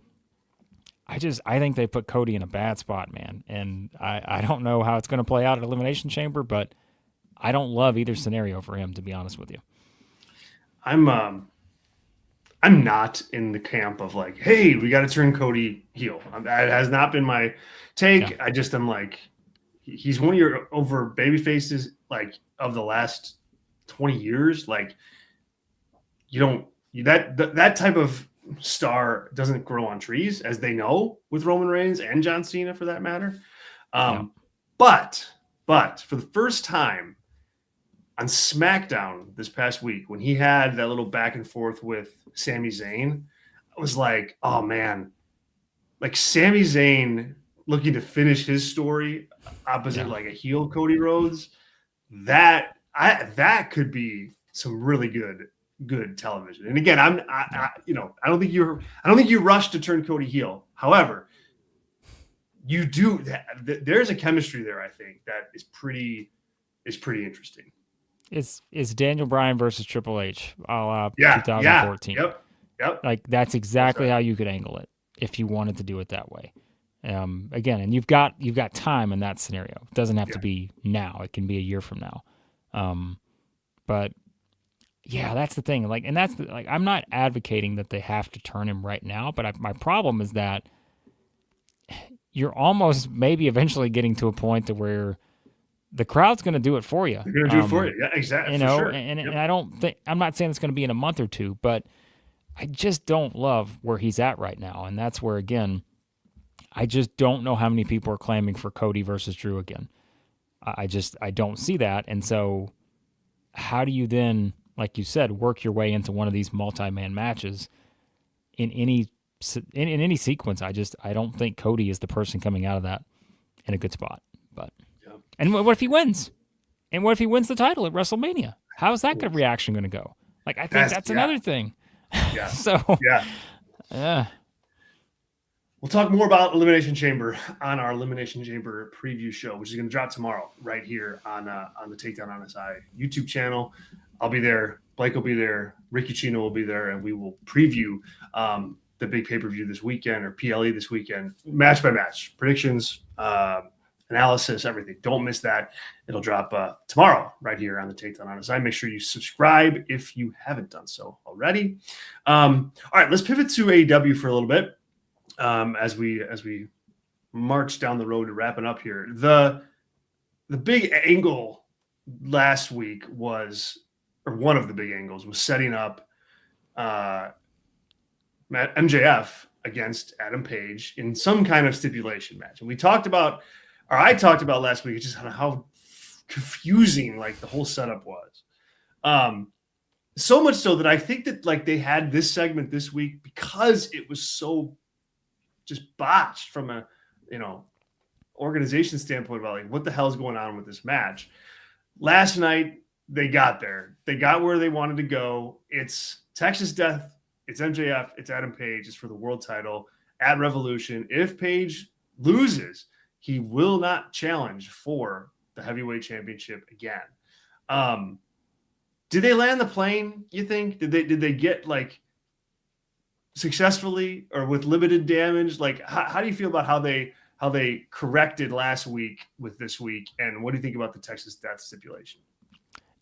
I think they put Cody in a bad spot, man. And I don't know how it's going to play out at Elimination Chamber, but I don't love either scenario for him, to be honest with you. I'm not in the camp of like, hey, we got to turn Cody heel. That has not been my take. Yeah. I'm like, he's one of your over baby faces, like of the last 20 years. Like that type of star doesn't grow on trees, as they know with Roman Reigns and John Cena for that matter. But for the first time on SmackDown this past week, when he had that little back and forth with Sami Zayn, I was like, oh man, like Sami Zayn looking to finish his story opposite like a heel Cody Rhodes, that could be some really good television. And again, I don't think you rush to turn Cody heel. However, you do there's a chemistry there, I think, that is pretty interesting. It's Daniel Bryan versus Triple H, a la 2014. Yep. Like that's exactly how you could angle it if you wanted to do it that way. Again, and you've got time in that scenario. It doesn't have to be now. It can be a year from now. But yeah, that's the thing. Like, and that's like, I'm not advocating that they have to turn him right now, but my problem is that you're almost maybe eventually getting to a point to where the crowd's going to do it for you. They're going to do it for you. Yeah, exactly. You know, sure. and I don't think, I'm not saying it's going to be in a month or two, but I just don't love where he's at right now. And that's where, again, I just don't know how many people are claiming for Cody versus Drew again. I don't see that. And so how do you then, like you said, work your way into one of these multi-man matches in any sequence? I don't think Cody is the person coming out of that in a good spot. But and what if he wins? And what if he wins the title at WrestleMania? How's that good reaction going to go? Like, I think that's another thing. Yeah. So yeah. We'll talk more about Elimination Chamber on our Elimination Chamber preview show, which is going to drop tomorrow right here on the Takedown on SI YouTube channel. I'll be there. Blake will be there. Ricky Chino will be there, and we will preview the big pay-per-view this weekend, or PLE this weekend, match by match, predictions, analysis, everything. Don't miss that. It'll drop tomorrow right here on the Takedown on SI. Make sure you subscribe if you haven't done so already. All right, let's pivot to AEW for a little bit. As we march down the road to wrapping up here, the big angle last week was, or one of the big angles was setting up MJF against Adam Page in some kind of stipulation match. And I talked about last week just how confusing like the whole setup was. So much so that I think that like they had this segment this week because it was so just botched from a, organization standpoint about like what the hell is going on with this match. Last night they got there. They got where they wanted to go. It's Texas Death. It's MJF. It's Adam Page. It's for the world title at Revolution. If Page loses, he will not challenge for the heavyweight championship again. Did they land the plane, you think? Did they get like successfully or with limited damage? Like how do you feel about how they corrected last week with this week, and what do you think about the Texas Death stipulation?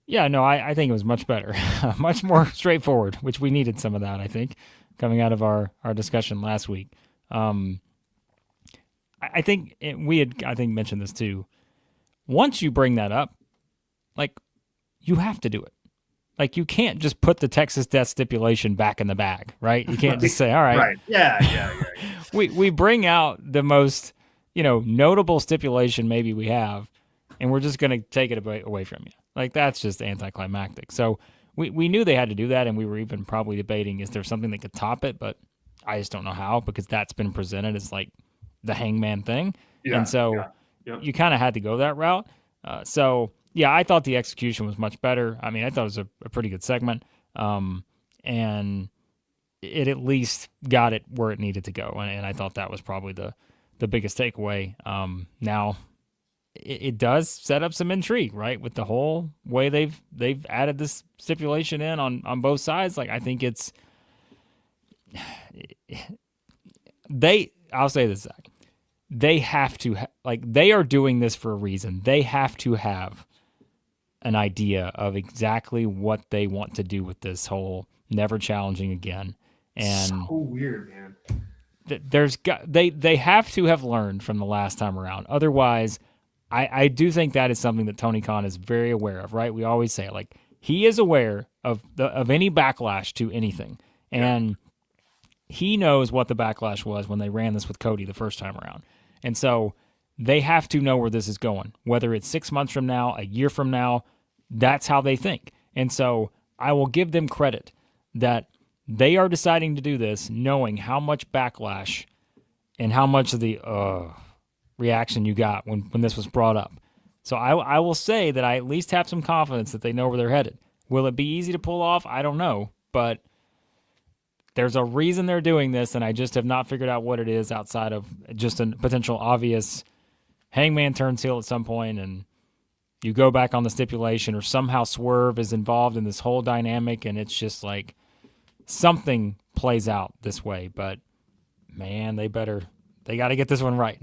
Yeah, no, I think it was much better, much more straightforward, which we needed some of that, I think, coming out of our discussion last week. I think we had mentioned this too. Once you bring that up, like, you have to do it. Like, you can't just put the Texas Death stipulation back in the bag, right? You can't just say, all right. Right. Yeah. We bring out the most, notable stipulation maybe we have, and we're just going to take it away from you. Like, that's just anticlimactic. So we knew they had to do that, and we were even probably debating, is there something that could top it? But I just don't know how, because that's been presented as, like, the Hangman thing. Yeah, and so you kind of had to go that route. Yeah, I thought the execution was much better. I mean, I thought it was a pretty good segment, and it at least got it where it needed to go, and I thought that was probably the biggest takeaway. Now, it does set up some intrigue, right, with the whole way they've added this stipulation in on both sides. Like, I think it's I'll say this, Zach. They have to they are doing this for a reason. They have to have an idea of exactly what they want to do with this whole never challenging again. And so weird, man. They have to have learned from the last time around. Otherwise, I do think that is something that Tony Khan is very aware of, right? We always say it, like, he is aware of any backlash to anything. And he knows what the backlash was when they ran this with Cody the first time around. And so they have to know where this is going, whether it's 6 months from now, a year from now. That's how they think. And so I will give them credit that they are deciding to do this knowing how much backlash and how much of the reaction you got when this was brought up. So I will say that I at least have some confidence that they know where they're headed. Will it be easy to pull off? I don't know. But there's a reason they're doing this, and I just have not figured out what it is outside of just a potential obvious Hangman turns heel at some point and you go back on the stipulation, or somehow Swerve is involved in this whole dynamic, and it's just like something plays out this way. But, man, they got to get this one right.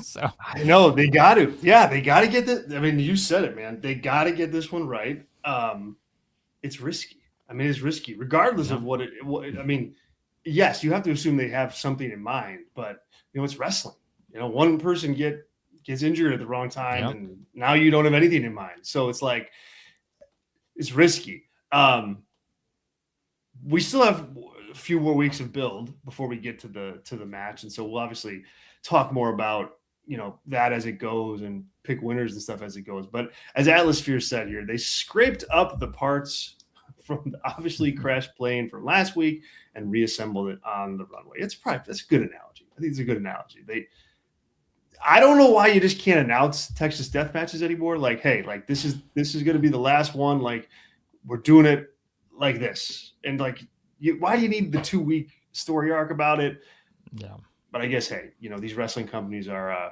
So I know they got to. Yeah, they got to get this. I mean, you said it, man. They got to get this one right. It's risky. I mean, it's risky, regardless of what I mean, yes, you have to assume they have something in mind, but it's wrestling. One person gets injured at the wrong time, and now you don't have anything in mind. So it's like, it's risky. We still have few more weeks of build before we get to the match, and so we'll obviously talk more about that as it goes and pick winners and stuff as it goes. But as Atlas Fear said here, they scraped up the parts from the obviously crashed plane from last week and reassembled it on the runway. That's a good analogy. I think it's a good analogy. I don't know why you just can't announce Texas death matches anymore. Like, hey, like this is going to be the last one. Like, we're doing it like this, and like, why do you need the 2-week story arc about it? Yeah. But I guess, hey, these wrestling companies are,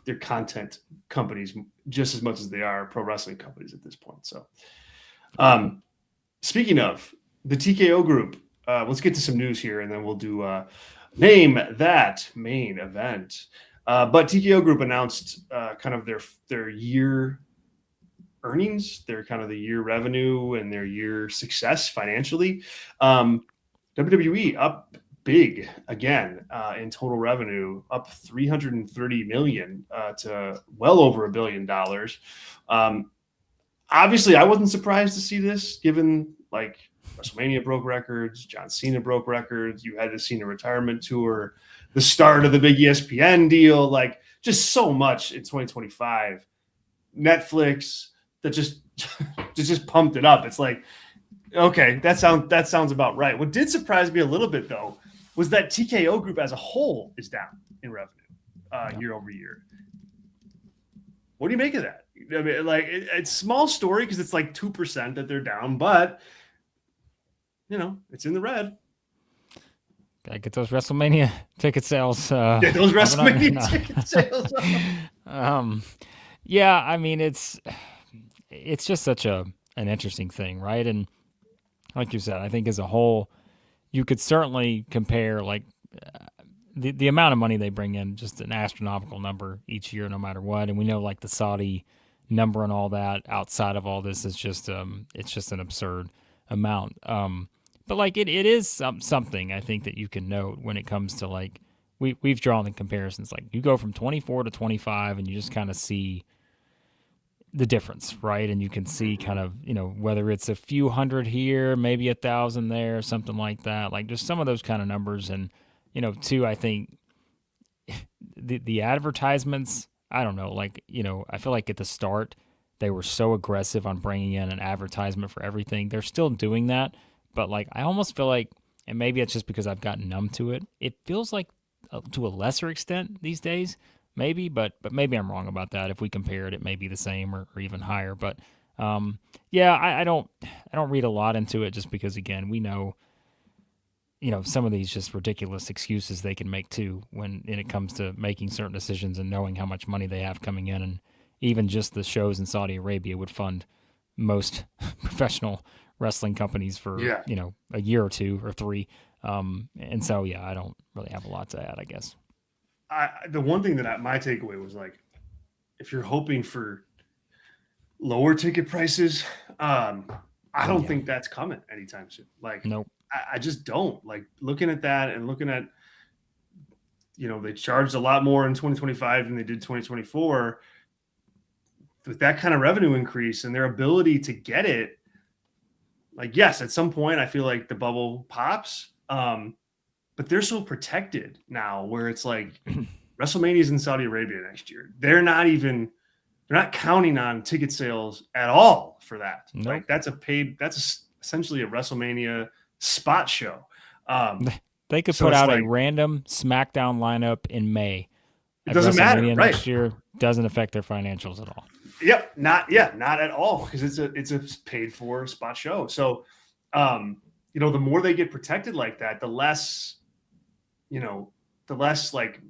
they're content companies just as much as they are pro wrestling companies at this point. So, speaking of the TKO group, let's get to some news here, and then we'll do name that main event. But TKO group announced kind of their year earnings, their kind of the year revenue and their year success financially. WWE up big again in total revenue, up $330 million to well over $1 billion. Obviously, I wasn't surprised to see this, given like WrestleMania broke records, John Cena broke records. You had the Cena retirement tour, the start of the big ESPN deal, like just so much in 2025. Netflix that just pumped it up. It's like, okay, that sounds about right. What did surprise me a little bit though was that TKO group as a whole is down in revenue year over year. What do you make of that? I mean, like it's small story because it's like 2% that they're down, but it's in the red. Gotta get those WrestleMania ticket sales. Get those WrestleMania ticket sales. Yeah, I mean it's just such an interesting thing, right? And like you said, I think as a whole, you could certainly compare like the amount of money they bring in, just an astronomical number each year, no matter what. And we know like the Saudi number and all that outside of all this is just it's just an absurd amount. But like it is something I think that you can note when it comes to like we've drawn the comparisons. Like you go from 24 to 25 and you just kind of see the difference, right? And you can see kind of, whether it's a few hundred here, maybe 1,000 there, something like that. Like just some of those kind of numbers. And, too, I think the advertisements, I don't know, like, I feel like at the start they were so aggressive on bringing in an advertisement for everything. They're still doing that. But like, I almost feel like, and maybe it's just because I've gotten numb to it, it feels like to a lesser extent these days, maybe, but maybe I'm wrong about that. If we compare it, it may be the same or even higher. But yeah, I don't read a lot into it just because, again, we know, some of these just ridiculous excuses they can make too when it comes to making certain decisions and knowing how much money they have coming in. And even just the shows in Saudi Arabia would fund most professional wrestling companies for, a year or 2 or 3. And so, yeah, I don't really have a lot to add, I guess. The one thing that my takeaway was like, if you're hoping for lower ticket prices, I don't think that's coming anytime soon. Like, nope. I just don't. Like looking at that and looking at, they charged a lot more in 2025 than they did 2024. With that kind of revenue increase and their ability to get it, like, yes, at some point I feel like the bubble pops. But they're so protected now where it's like WrestleMania's in Saudi Arabia next year. They're not counting on ticket sales at all for that. Nope. Like that's essentially a WrestleMania spot show. They could put out a random SmackDown lineup in May. It doesn't matter, right? Next year doesn't affect their financials at all. Yep, not at all because it's a paid for spot show. So, the more they get protected like that, the less like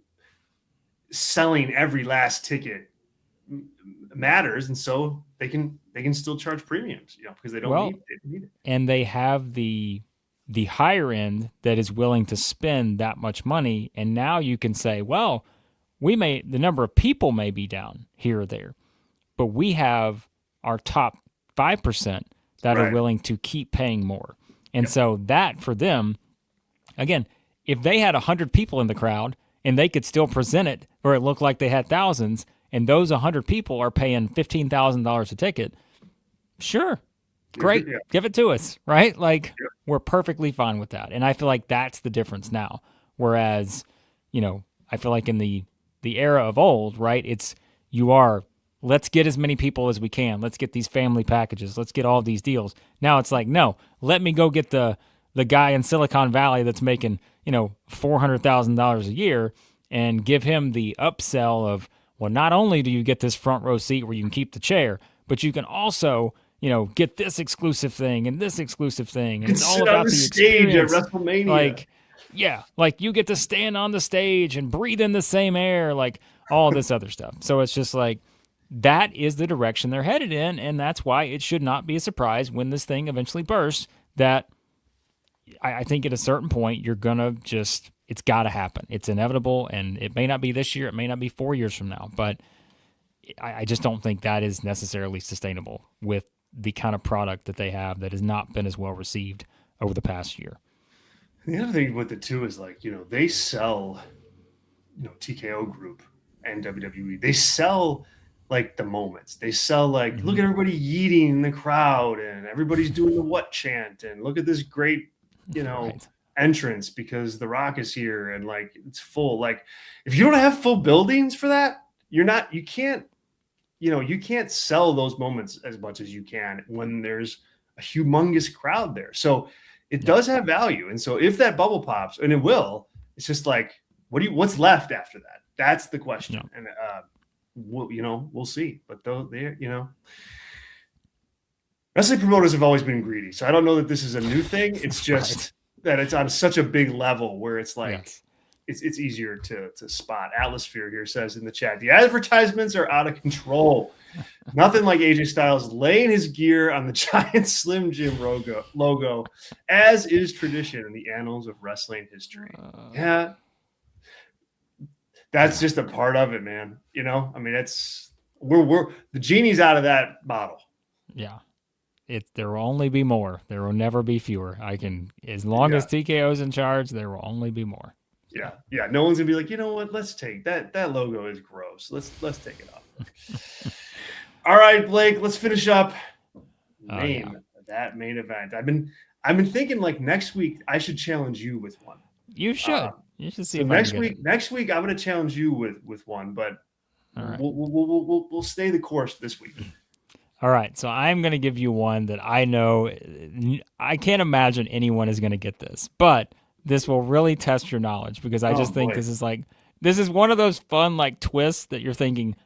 selling every last ticket matters, and so they can still charge premiums, because they don't need it. And they have the higher end that is willing to spend that much money, and now you can say, well, the number of people may be down here or there, but we have our top 5% that are willing to keep paying more. And so that for them, again, if they had 100 people in the crowd and they could still present it or it looked like they had thousands and those 100 people are paying $15,000 a ticket, sure, great, Yeah. give it to us, right? Like, Yeah. we're perfectly fine with that. And I feel like that's the difference now. Whereas, I feel like in the era of old, right, let's get as many people as we can. Let's get these family packages. Let's get all these deals. Now it's like, no, let me go get the guy in Silicon Valley that's making, $400,000 a year and give him the upsell of, well, not only do you get this front row seat where you can keep the chair, but you can also, get this exclusive thing and this exclusive thing. And it's all about the stage at experience. WrestleMania. Like you get to stand on the stage and breathe in the same air, like all this other stuff. So it's just like, that is the direction they're headed in, and that's why it should not be a surprise when this thing eventually bursts that I think at a certain point you're going to it's got to happen. It's inevitable, and it may not be this year, it may not be 4 years from now, but I just don't think that is necessarily sustainable with the kind of product that they have that has not been as well received over the past year. The other thing with it too is like, they sell, TKO Group and WWE. They sell like the moments. They sell like, look at everybody yeeting in the crowd and everybody's doing the what chant and look at this great, Right. entrance because The Rock is here and like it's full. Like if you don't have full buildings for that, you can't sell those moments as much as you can when there's a humongous crowd there. So it does have value. And so if that bubble pops, and it will, it's just like, what's left after that? That's the question. Yeah. And we'll see. But though wrestling promoters have always been greedy. So I don't know that this is a new thing. It's just that it's on such a big level where it's like it's easier to spot. Atlasphere here says in the chat, the advertisements are out of control. Nothing like AJ Styles laying his gear on the giant Slim Jim logo, as is tradition in the annals of wrestling history. Yeah. That's just a part of it, man. I mean, we're the genie's out of that bottle. Yeah. There will only be more. There will never be fewer. As long as TKO's in charge, there will only be more. Yeah. Yeah. No one's gonna be like, you know what? Let's take that. That logo is gross. Let's take it off. All right, Blake, let's finish up. That main event. I've been thinking like next week I should challenge you with one. You should. You should see so if next week I'm going to challenge you with one, but we'll stay the course this week. All right, so I'm going to give you one that I know I can't imagine anyone is going to get this, but this will really test your knowledge because I just think this is one of those fun like twists that you're thinking,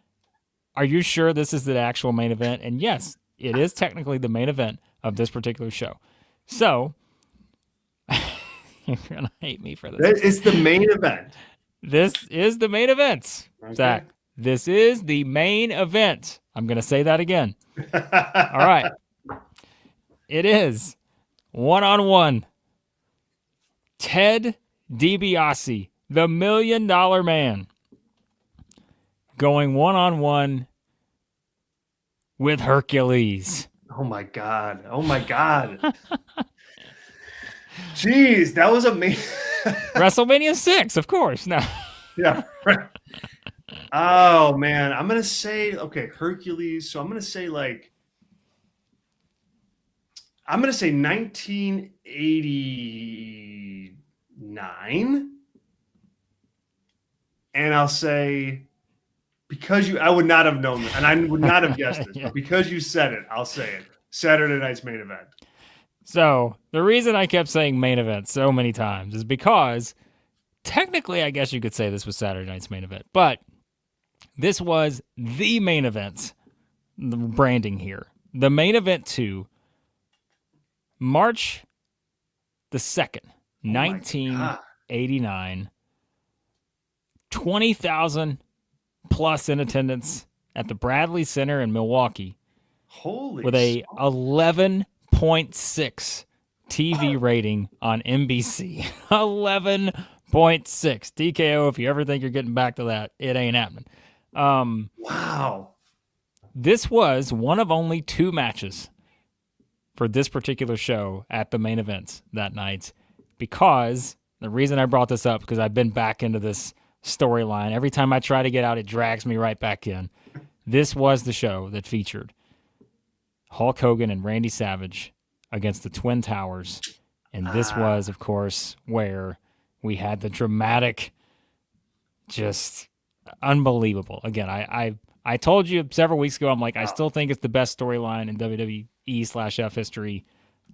are you sure this is the actual main event? And yes, it is technically the main event of this particular show. So you're going to hate me for this. It's the main event. This is the main event, okay. Zach. This is the main event. I'm going to say that again. All right. It is one-on-one. Ted DiBiase, the $1 Million Man, going one-on-one with Hercules. Oh, my God. Jeez, that was amazing. WrestleMania 6, of course. No. Yeah, right. Oh, man. I'm going to say, Hercules. So I'm going to say 1989. And I'll say, I would not have known that, and I would not have guessed this, but because you said it, I'll say it. Saturday night's main event. So the reason I kept saying main event so many times is because technically, I guess you could say this was Saturday night's main event, but this was the main event, the branding here. The main event to March the 2nd, 1989, 20,000 plus in attendance at the Bradley Center in Milwaukee. With a 11.6 TV rating on NBC. 11.6. TKO, if you ever think you're getting back to that, it ain't happening. Wow. This was one of only 2 matches for this particular show at the main events that night, because the reason I brought this up, because I've been back into this storyline. Every time I try to get out, it drags me right back in. This was the show that featured Hulk Hogan and Randy Savage against the Twin Towers. And this was, of course, where we had the dramatic, just unbelievable. Again, I told you several weeks ago, I'm like, I still think it's the best storyline in WWE/F history.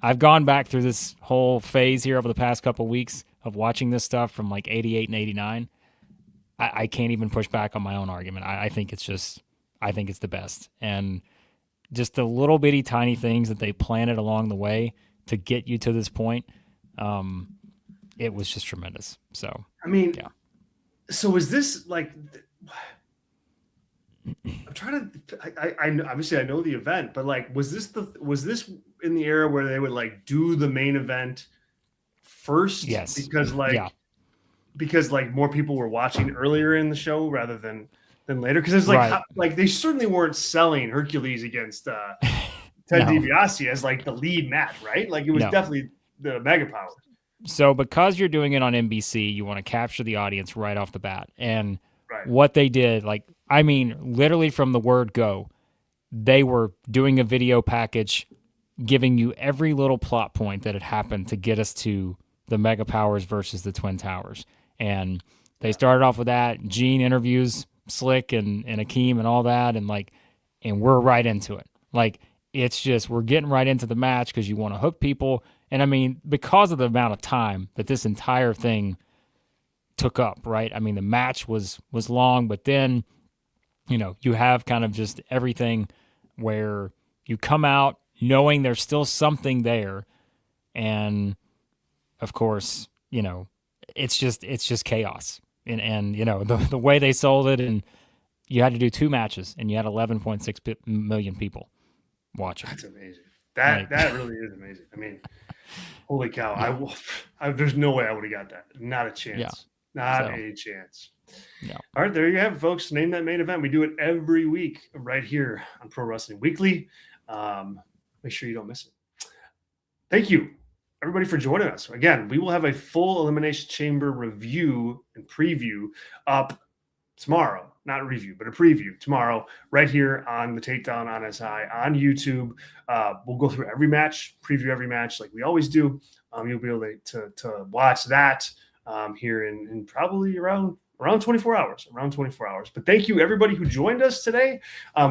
I've gone back through this whole phase here over the past couple of weeks of watching this stuff from like 88 and 89. I can't even push back on my own argument. I think it's the best. And just the little bitty tiny things that they planted along the way to get you to this point, it was just tremendous. So, I mean, yeah. So is this like, I'm trying to, I obviously I know the event, but like, was this in the era where they would like do the main event first? Yes. Because like more people were watching earlier in the show rather than later. Because it's like, like they certainly weren't selling Hercules against Ted DiBiase as like the lead match, right? Like it was definitely the Mega Powers. So because you're doing it on NBC, you want to capture the audience right off the bat. And what they did, like, I mean, literally from the word go, they were doing a video package giving you every little plot point that had happened to get us to the Mega Powers versus the Twin Towers. And they started off with that. Gene interviews Slick and Akeem and all that. And we're right into it. Like, it's just, we're getting right into the match because you want to hook people. And I mean, because of the amount of time that this entire thing took up, right? I mean, the match was long, but then, you have kind of just everything where you come out knowing there's still something there. And of course, it's just chaos. And the way they sold it, and you had to do 2 matches and you had 11.6 million people watching. That's amazing. That really is amazing. I mean, holy cow! There's no way I would have got that. Not a chance. Yeah. Not a chance. No. All right, there you have it, folks. Name that main event. We do it every week right here on Pro Wrestling Weekly. Make sure you don't miss it. Thank you, everybody, for joining us. Again, we will have a full Elimination Chamber review and preview up tomorrow. Not a review, but a preview tomorrow right here on the Takedown on SI on YouTube. We'll go through every match, preview every match like we always do. You'll be able to watch that here in probably around 24 hours. But thank you, everybody who joined us today.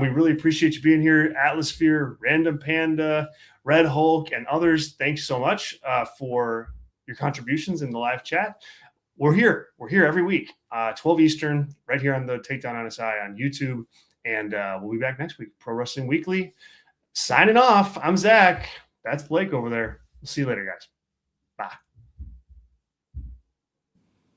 We really appreciate you being here. Atlasphere, Random Panda, Red Hulk, and others. Thanks so much for your contributions in the live chat. We're here every week, 12 Eastern, right here on the Takedown on SI on YouTube. And we'll be back next week. Pro Wrestling Weekly. Signing off. I'm Zach. That's Blake over there. We'll see you later, guys.